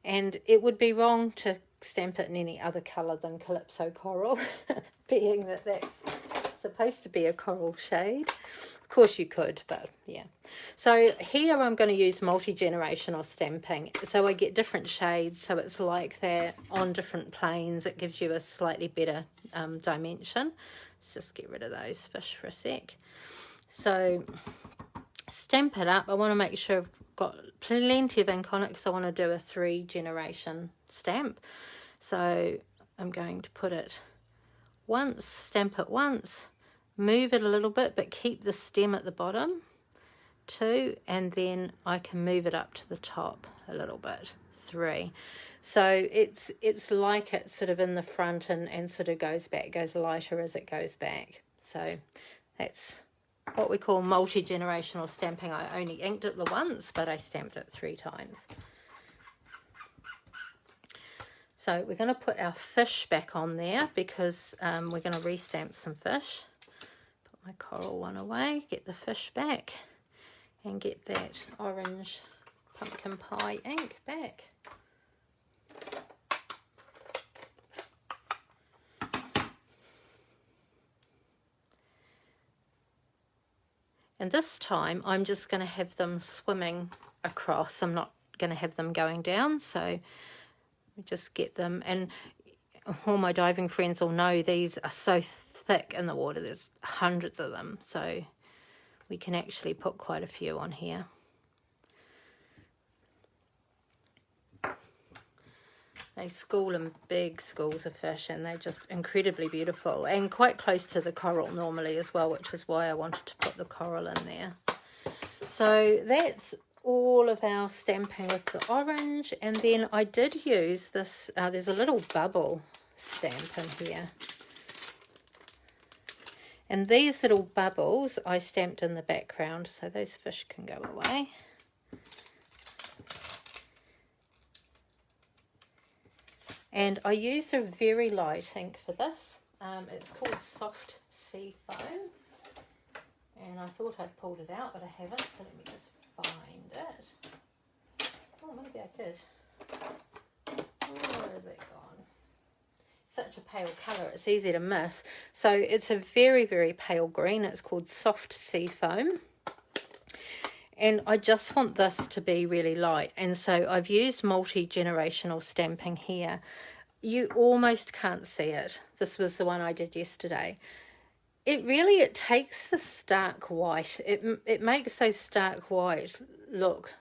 And it would be wrong to stamp it in any other colour than Calypso Coral, being that that's supposed to be a coral shade. Of course you could, but yeah. So here I'm going to use multi-generational stamping. So I get different shades, so it's like they're on different planes. It gives you a slightly better dimension. Let's just get rid of those fish for a sec. So Stamp It Up, I want to make sure I've got plenty of ink on it because I want to do a 3-generation stamp. So I'm going to put it once, stamp it once, move it a little bit, but keep the stem at the bottom, 2, and then I can move it up to the top a little bit, 3. So it's like it's sort of in the front and sort of goes back, goes lighter as it goes back. So that's what we call multi-generational stamping. I only inked it the once, but I stamped it 3 times. So we're going to put our fish back on there because we're going to restamp some fish. Put my coral one away, get the fish back, and get that orange pumpkin pie ink back. And this time I'm just going to have them swimming across. I'm not going to have them going down, so we just get them. And all my diving friends will know these are so thick in the water. There's hundreds of them, so we can actually put quite a few on here. They school in big schools of fish, and they're just incredibly beautiful and quite close to the coral normally as well, which is why I wanted to put the coral in there. So that's all of our stamping with the orange. And then I did use this, there's a little bubble stamp in here. And these little bubbles I stamped in the background, so those fish can go away. And I used a very light ink for this. It's called Soft Sea Foam. And I thought I'd pulled it out, but I haven't, so let me just find it. Oh, maybe I did. Where is it gone? Such a pale colour, it's easy to miss. So it's a very, very pale green. It's called Soft Sea Foam. And I just want this to be really light. And so I've used multi-generational stamping here. You almost can't see it. This was the one I did yesterday. It takes the stark white. It makes those stark white look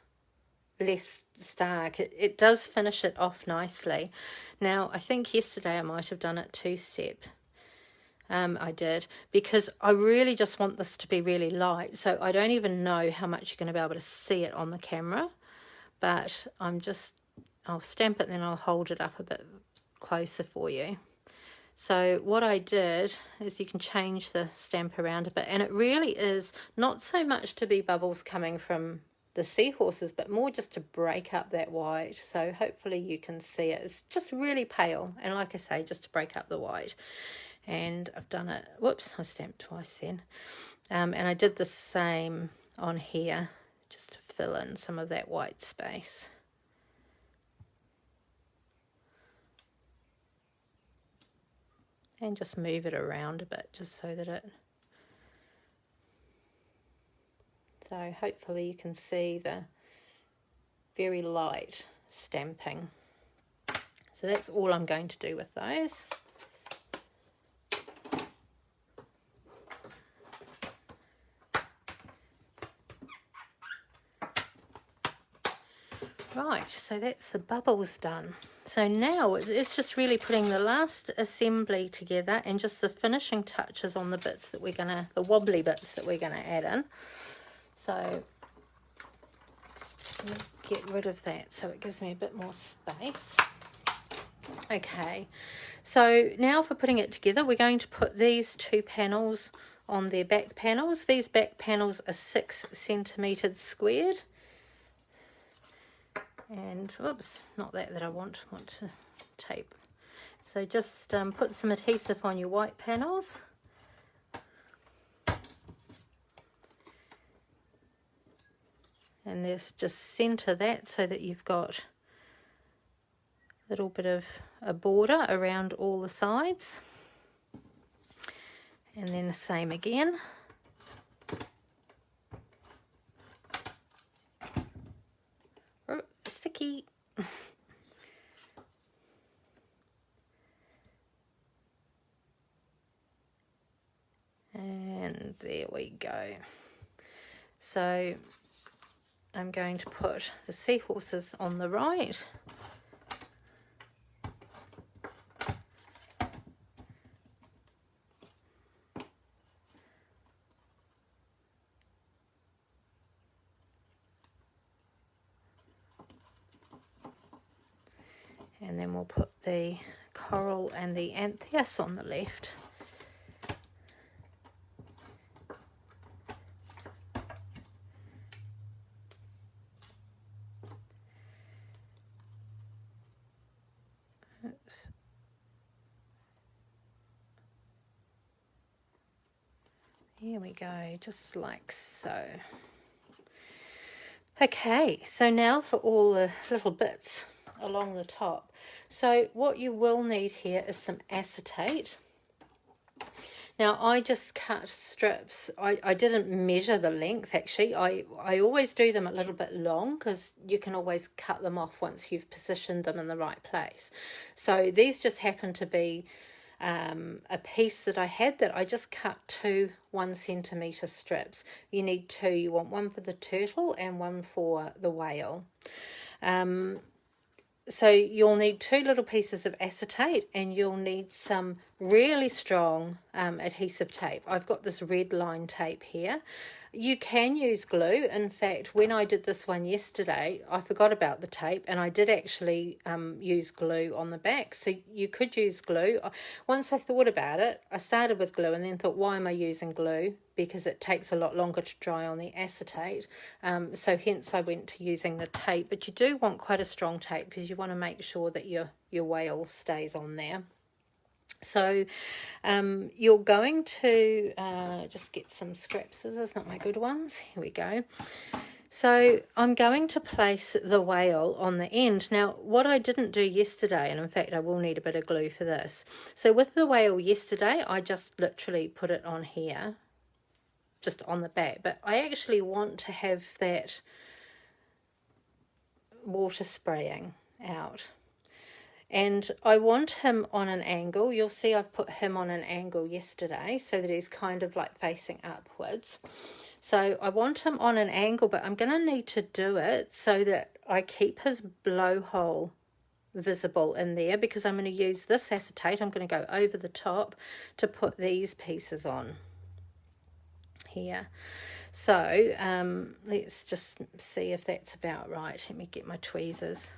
less stark. It does finish it off nicely. Now, I think yesterday I might have done it 2-step. I did, because I really just want this to be really light. So I don't even know how much you're going to be able to see it on the camera. But I'll stamp it and then I'll hold it up a bit closer for you. So what I did is you can change the stamp around a bit. And it really is not so much to be bubbles coming from the seahorses, but more just to break up that white. So hopefully you can see it. It's just really pale. And like I say, just to break up the white. And I've done it, whoops, I stamped twice then. And I did the same on here, just to fill in some of that white space. And just move it around a bit, just so that it... So hopefully you can see the very light stamping. So that's all I'm going to do with those. Right, so that's the bubbles done. So now it's just really putting the last assembly together and just the finishing touches on the bits that we're gonna, the wobbly bits that we're gonna add in. So get rid of that so it gives me a bit more space. Okay, so now for putting it together, we're going to put these two panels on their back panels. These back panels are 6 centimetres squared. And, oops, not that I want to tape. So just put some adhesive on your white panels. And just centre that so that you've got a little bit of a border around all the sides. And then the same again. Oh, sticky. And there we go. So I'm going to put the seahorses on the right. And then we'll put the coral and the antheus on the left. Oops. Here we go, just like so. Okay, so now for all the little bits along the top. So what you will need here is some acetate. Now I just cut strips. I didn't measure the length actually. I always do them a little bit long because you can always cut them off once you've positioned them in the right place. So these just happen to be a piece that I had that I just cut 2 1 centimetre strips. You need 2. You want one for the turtle and one for the whale. So you'll need 2 little pieces of acetate, and you'll need some really strong adhesive tape. I've got this red line tape here. You can use glue. In fact, when I did this one yesterday, I forgot about the tape, and I did actually use glue on the back. So you could use glue. Once I thought about it, I started with glue and then thought, why am I using glue? Because it takes a lot longer to dry on the acetate. So hence I went to using the tape. But you do want quite a strong tape because you want to make sure that your whale stays on there. So you're going to just get some scrap scissors, not my good ones. Here we go. So I'm going to place the whale on the end. Now, what I didn't do yesterday, and in fact I will need a bit of glue for this. So with the whale yesterday, I just literally put it on here, just on the back. But I actually want to have that water spraying out. And I want him on an angle. You'll see I've put him on an angle yesterday so that he's kind of like facing upwards. So I want him on an angle, but I'm going to need to do it so that I keep his blowhole visible in there, because I'm going to use this acetate. I'm going to go over the top to put these pieces on here. So let's just see if that's about right. Let me get my tweezers.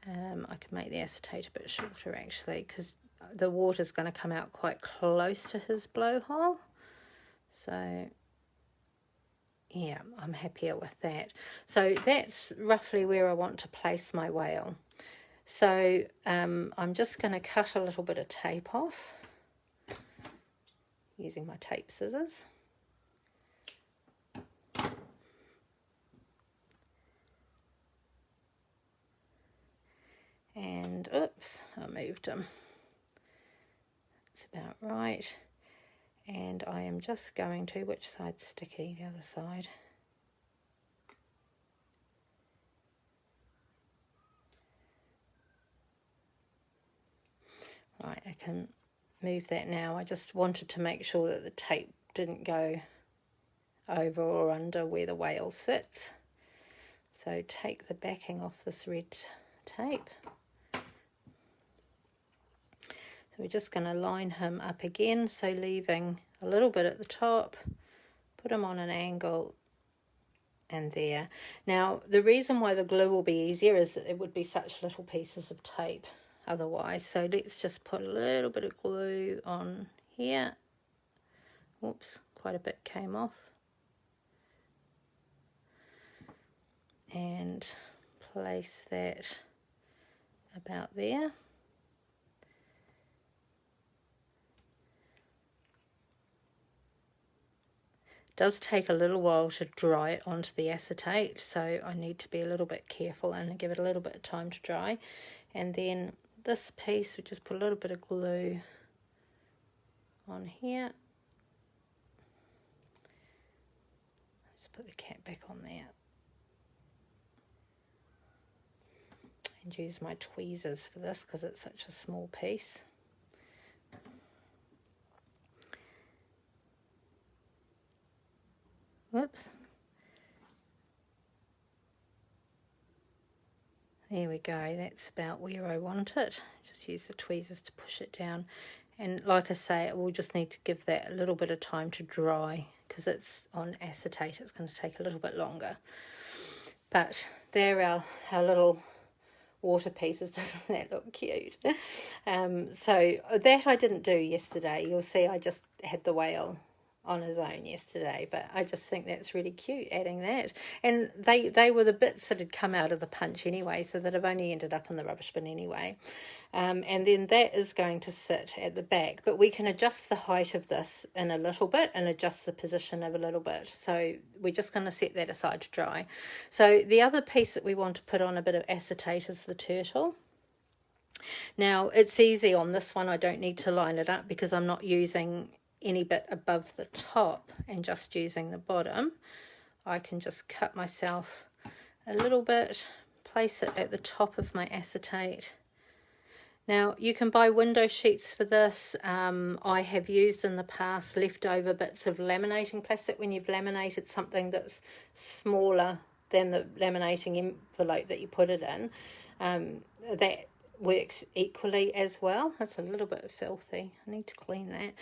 I could make the acetate a bit shorter actually, because the water's going to come out quite close to his blowhole. So yeah, I'm happier with that. So that's roughly where I want to place my whale. So I'm just going to cut a little bit of tape off using my tape scissors. And oops, I moved him. It's about right. And I am just going to, which side's sticky? The other side. Right, I can move that now. I just wanted to make sure that the tape didn't go over or under where the whale sits. So take the backing off this red tape. So we're just going to line him up again, so leaving a little bit at the top, put him on an angle, and there. Now, the reason why the glue will be easier is that it would be such little pieces of tape otherwise. So let's just put a little bit of glue on here. Whoops, quite a bit came off. And place that about there. It does take a little while to dry it onto the acetate, so I need to be a little bit careful and give it a little bit of time to dry. And then this piece, we just put a little bit of glue on here. Just put the cap back on there. And use my tweezers for this because it's such a small piece. Whoops. There we go, that's about where I want it. Just use the tweezers to push it down. And like I say, we'll just need to give that a little bit of time to dry because it's on acetate. It's going to take a little bit longer. But there are our little water pieces. Doesn't that look cute? So that I didn't do yesterday. You'll see I just had the whale on his own yesterday, but I just think that's really cute adding that. And they were the bits that had come out of the punch anyway, so that have only ended up in the rubbish bin anyway. And then that is going to sit at the back, but we can adjust the height of this in a little bit and adjust the position of a little bit. So we're just going to set that aside to dry. So the other piece that we want to put on a bit of acetate is the turtle. Now it's easy on this one. I don't need to line it up because I'm not using any bit above the top and just using the bottom. I can just cut myself a little bit, place it at the top of my acetate. Now you can buy window sheets for this. I have used in the past leftover bits of laminating plastic when you've laminated something that's smaller than the laminating envelope that you put it in. That works equally as well. It's a little bit filthy. I need to clean that.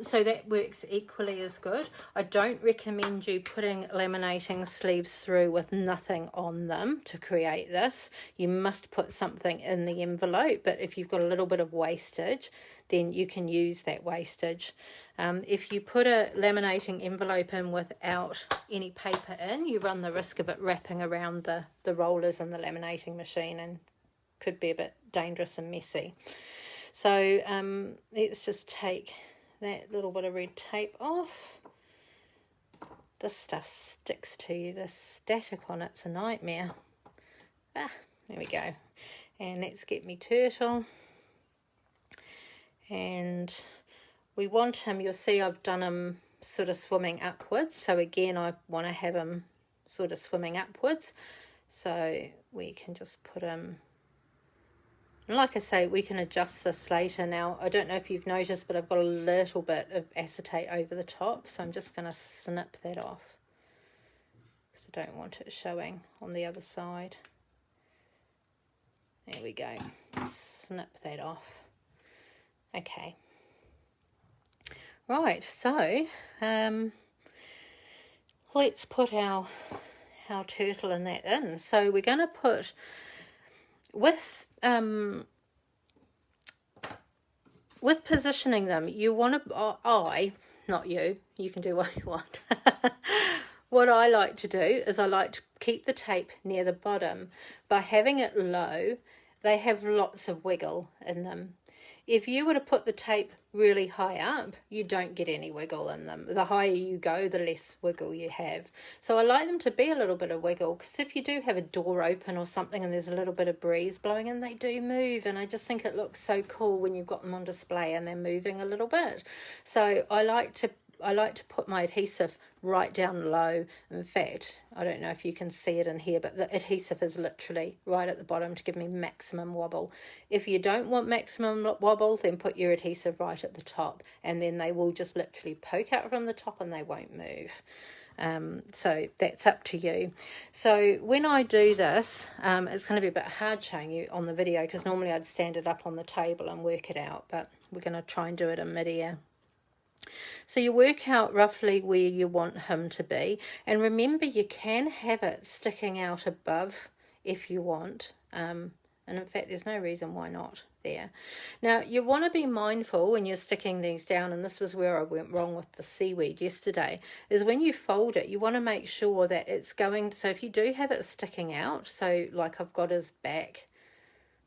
So that works equally as good. I don't recommend you putting laminating sleeves through with nothing on them to create this. You must put something in the envelope, but if you've got a little bit of wastage, then you can use that wastage. If you put a laminating envelope in without any paper in, you run the risk of it wrapping around the rollers in the laminating machine and could be a bit dangerous and messy. So let's just take that little bit of red tape off. This stuff sticks to you. The static on it's a nightmare. There we go. And let's get me turtle. And we want him, you'll see I've done him sort of swimming upwards. So again, I want to have him sort of swimming upwards. So we can just put him. And like I say, we can adjust this later. Now, I don't know if you've noticed, but I've got a little bit of acetate over the top. So I'm just going to snip that off because I don't want it showing on the other side. There we go. Snip that off. Okay. Right, so let's put our turtle and that in. So we're going to put with positioning them, you want to, not you, you can do what you want. What I like to do is I like to keep the tape near the bottom. By having it low, they have lots of wiggle in them. If you were to put the tape really high up, you don't get any wiggle in them. The higher you go, the less wiggle you have. So I like them to be a little bit of wiggle, because if you do have a door open or something and there's a little bit of breeze blowing in, they do move, and I just think it looks so cool when you've got them on display and they're moving a little bit. So I like to put my adhesive right down low. In fact, I don't know if you can see it in here, but the adhesive is literally right at the bottom to give me maximum wobble. If you don't want maximum wobble, then put your adhesive right at the top, and then they will just literally poke out from the top and they won't move. So that's up to you. So when I do this, it's going to be a bit hard showing you on the video, because normally I'd stand it up on the table and work it out, but we're going to try and do it in mid-air. So you work out roughly where you want him to be, and remember you can have it sticking out above if you want, and in fact there's no reason why not there. Now you want to be mindful when you're sticking these down, and this was where I went wrong with the seaweed yesterday, is when you fold it you want to make sure that it's going, so if you do have it sticking out, so like I've got his back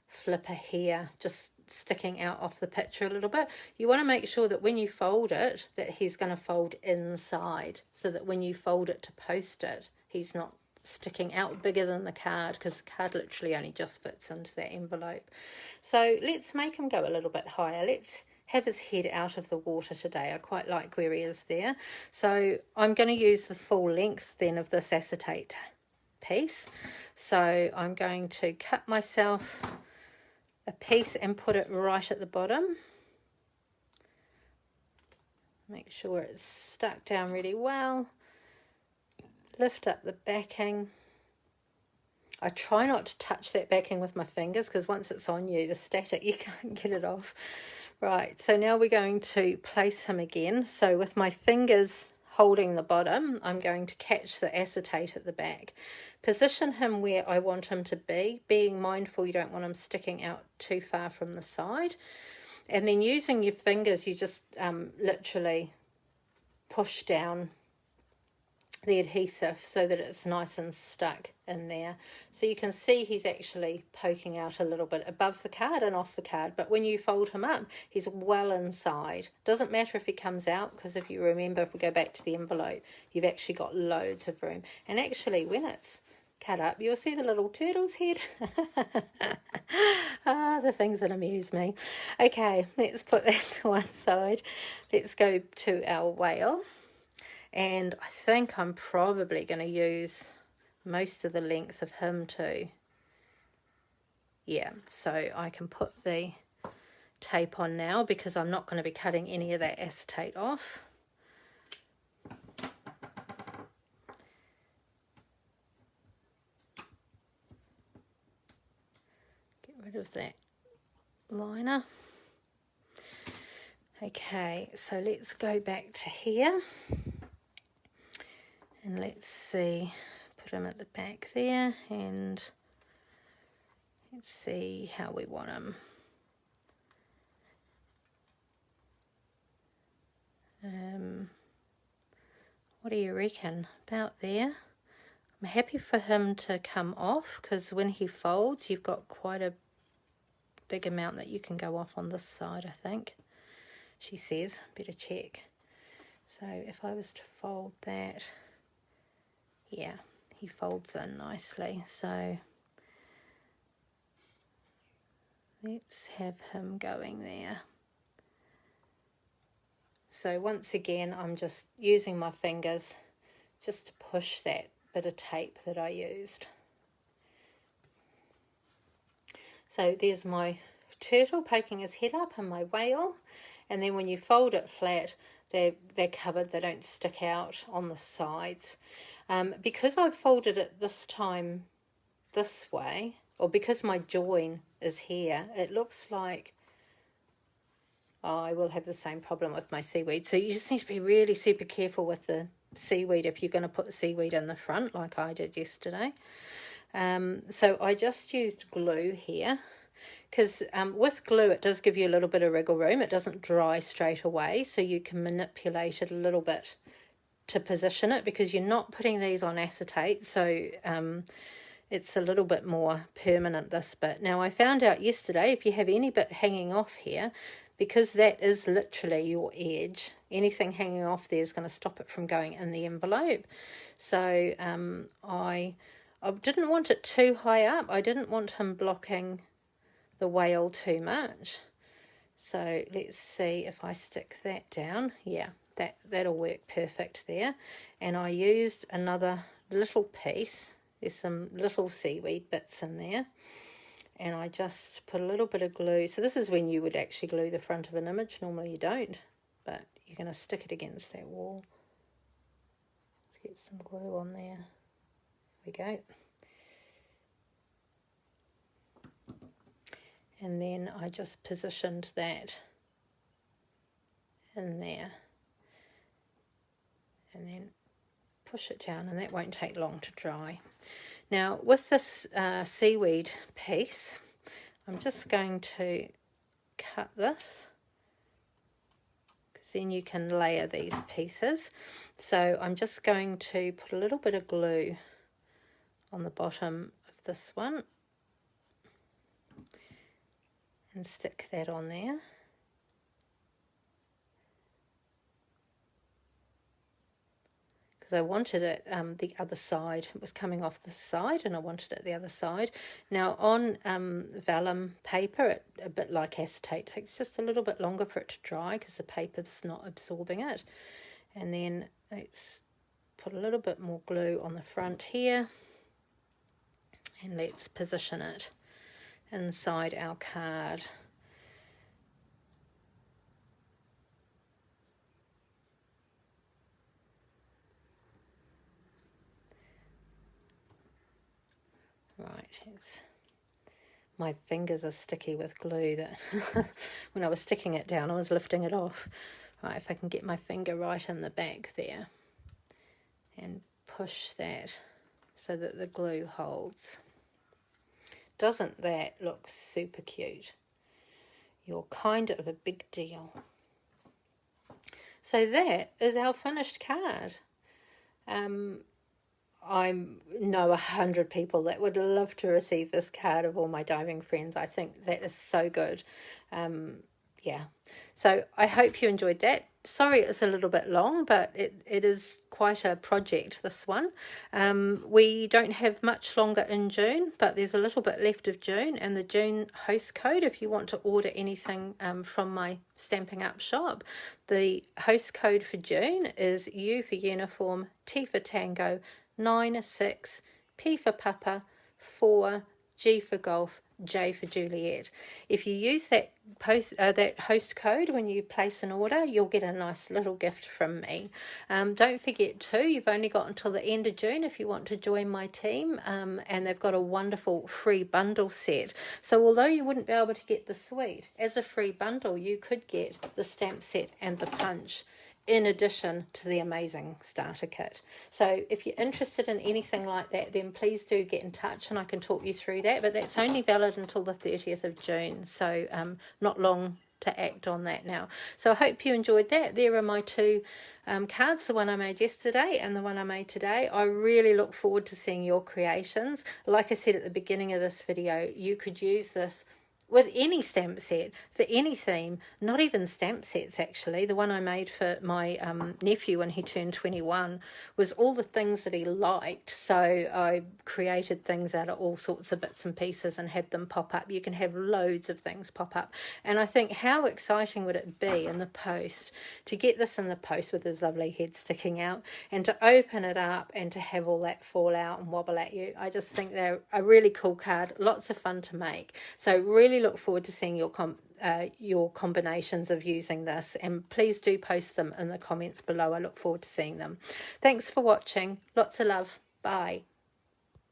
flipper here just sticking out off the picture a little bit, you want to make sure that when you fold it that he's going to fold inside, so that when you fold it to post it he's not sticking out bigger than the card, because the card literally only just fits into that envelope. So let's make him go a little bit higher. Let's have his head out of the water today. I quite like where he is there. So I'm going to use the full length then of this acetate piece. So I'm going to cut myself a piece and put it right at the bottom. Make sure it's stuck down really well. Lift up the backing. I try not to touch that backing with my fingers, because once it's on you, the static, you can't get it off. Right, so now we're going to place him again. So with my fingers holding the bottom, I'm going to catch the acetate at the back. Position him where I want him to be, being mindful you don't want him sticking out too far from the side. And then using your fingers, you just literally push down the adhesive so that it's nice and stuck in there. So you can see he's actually poking out a little bit above the card and off the card, but when you fold him up he's well inside. Doesn't matter if he comes out, because if you remember, if we go back to the envelope, you've actually got loads of room. And actually when it's cut up you'll see the little turtle's head. The things that amuse me. Okay, let's put that to one side. Let's go to our whale. And I think I'm probably going to use most of the length of him too. Yeah, so I can put the tape on now, because I'm not going to be cutting any of that acetate off. Get rid of that liner. Okay, so let's go back to here. And let's see, put him at the back there, and let's see how we want him. What do you reckon? About there? I'm happy for him to come off, because when he folds you've got quite a big amount that you can go off on this side, I think. She says, better check. So if I was to fold that, yeah, he folds in nicely. So let's have him going there. So once again, I'm just using my fingers just to push that bit of tape that I used. So there's my turtle poking his head up and my whale. And then when you fold it flat, they're covered, they don't stick out on the sides. Because I've folded it this time this way, or because my join is here, it looks like, oh, I will have the same problem with my seaweed. So you just need to be really super careful with the seaweed if you're going to put the seaweed in the front like I did yesterday. So I just used glue here, because with glue it does give you a little bit of wriggle room. It doesn't dry straight away, so you can manipulate it a little bit to position it, because you're not putting these on acetate, so it's a little bit more permanent, this bit. Now I found out yesterday, if you have any bit hanging off here, because that is literally your edge, anything hanging off there is going to stop it from going in the envelope. So I didn't want it too high up. I didn't want him blocking the whale too much. So let's see if I stick that down. Yeah, that'll work perfect there. And I used another little piece. There's some little seaweed bits in there. And I just put a little bit of glue. So this is when you would actually glue the front of an image. Normally you don't, but you're going to stick it against that wall. Let's get some glue on there. There we go. And then I just positioned that in there. and then push it down, and that won't take long to dry. Now with this seaweed piece, I'm just going to cut this, because then you can layer these pieces. So I'm just going to put a little bit of glue on the bottom of this one and stick that on there. Because I wanted it the other side. It was coming off the side and I wanted it the other side. Now on vellum paper, a bit like acetate, takes just a little bit longer for it to dry because the paper's not absorbing it. And then let's put a little bit more glue on the front here, and let's position it inside our card. Right, my fingers are sticky with glue that when I was sticking it down I was lifting it off. Right, if I can get my finger right in the back there and push that so that the glue holds. Doesn't that look super cute? You're kind of a big deal. So that is our finished card. I know 100 people that would love to receive this card of all my diving friends. I think that is so good. Yeah, so I hope you enjoyed that. Sorry it's a little bit long, but it is quite a project, this one. We don't have much longer in June, but there's a little bit left of June, and the June host code, if you want to order anything from my Stampin' Up shop, the host code for June is U for uniform, T for tango, 9-6, P for papa, 4, G for golf, J for Juliet. If you use that host code when you place an order, you'll get a nice little gift from me. Don't forget too, you've only got until the end of June if you want to join my team, and they've got a wonderful free bundle set. So although you wouldn't be able to get the suite, as a free bundle you could get the stamp set and the punch in addition to the amazing starter kit. So if you're interested in anything like that, then please do get in touch and I can talk you through that. But that's only valid until the 30th of June, so not long to act on that now. So I hope you enjoyed that. There are my two cards, the one I made yesterday and the one I made today. I really look forward to seeing your creations. Like I said at the beginning of this video, you could use this with any stamp set, for any theme, not even stamp sets actually. The one I made for my nephew when he turned 21 was all the things that he liked. So I created things out of all sorts of bits and pieces and had them pop up. You can have loads of things pop up. And I think how exciting would it be in the post to get this in the post with his lovely head sticking out and to open it up and to have all that fall out and wobble at you. I just think they're a really cool card, lots of fun to make. So really look forward to seeing your combinations of using this, and please do post them in the comments below. I look forward to seeing them. Thanks for watching. Lots of love. Bye.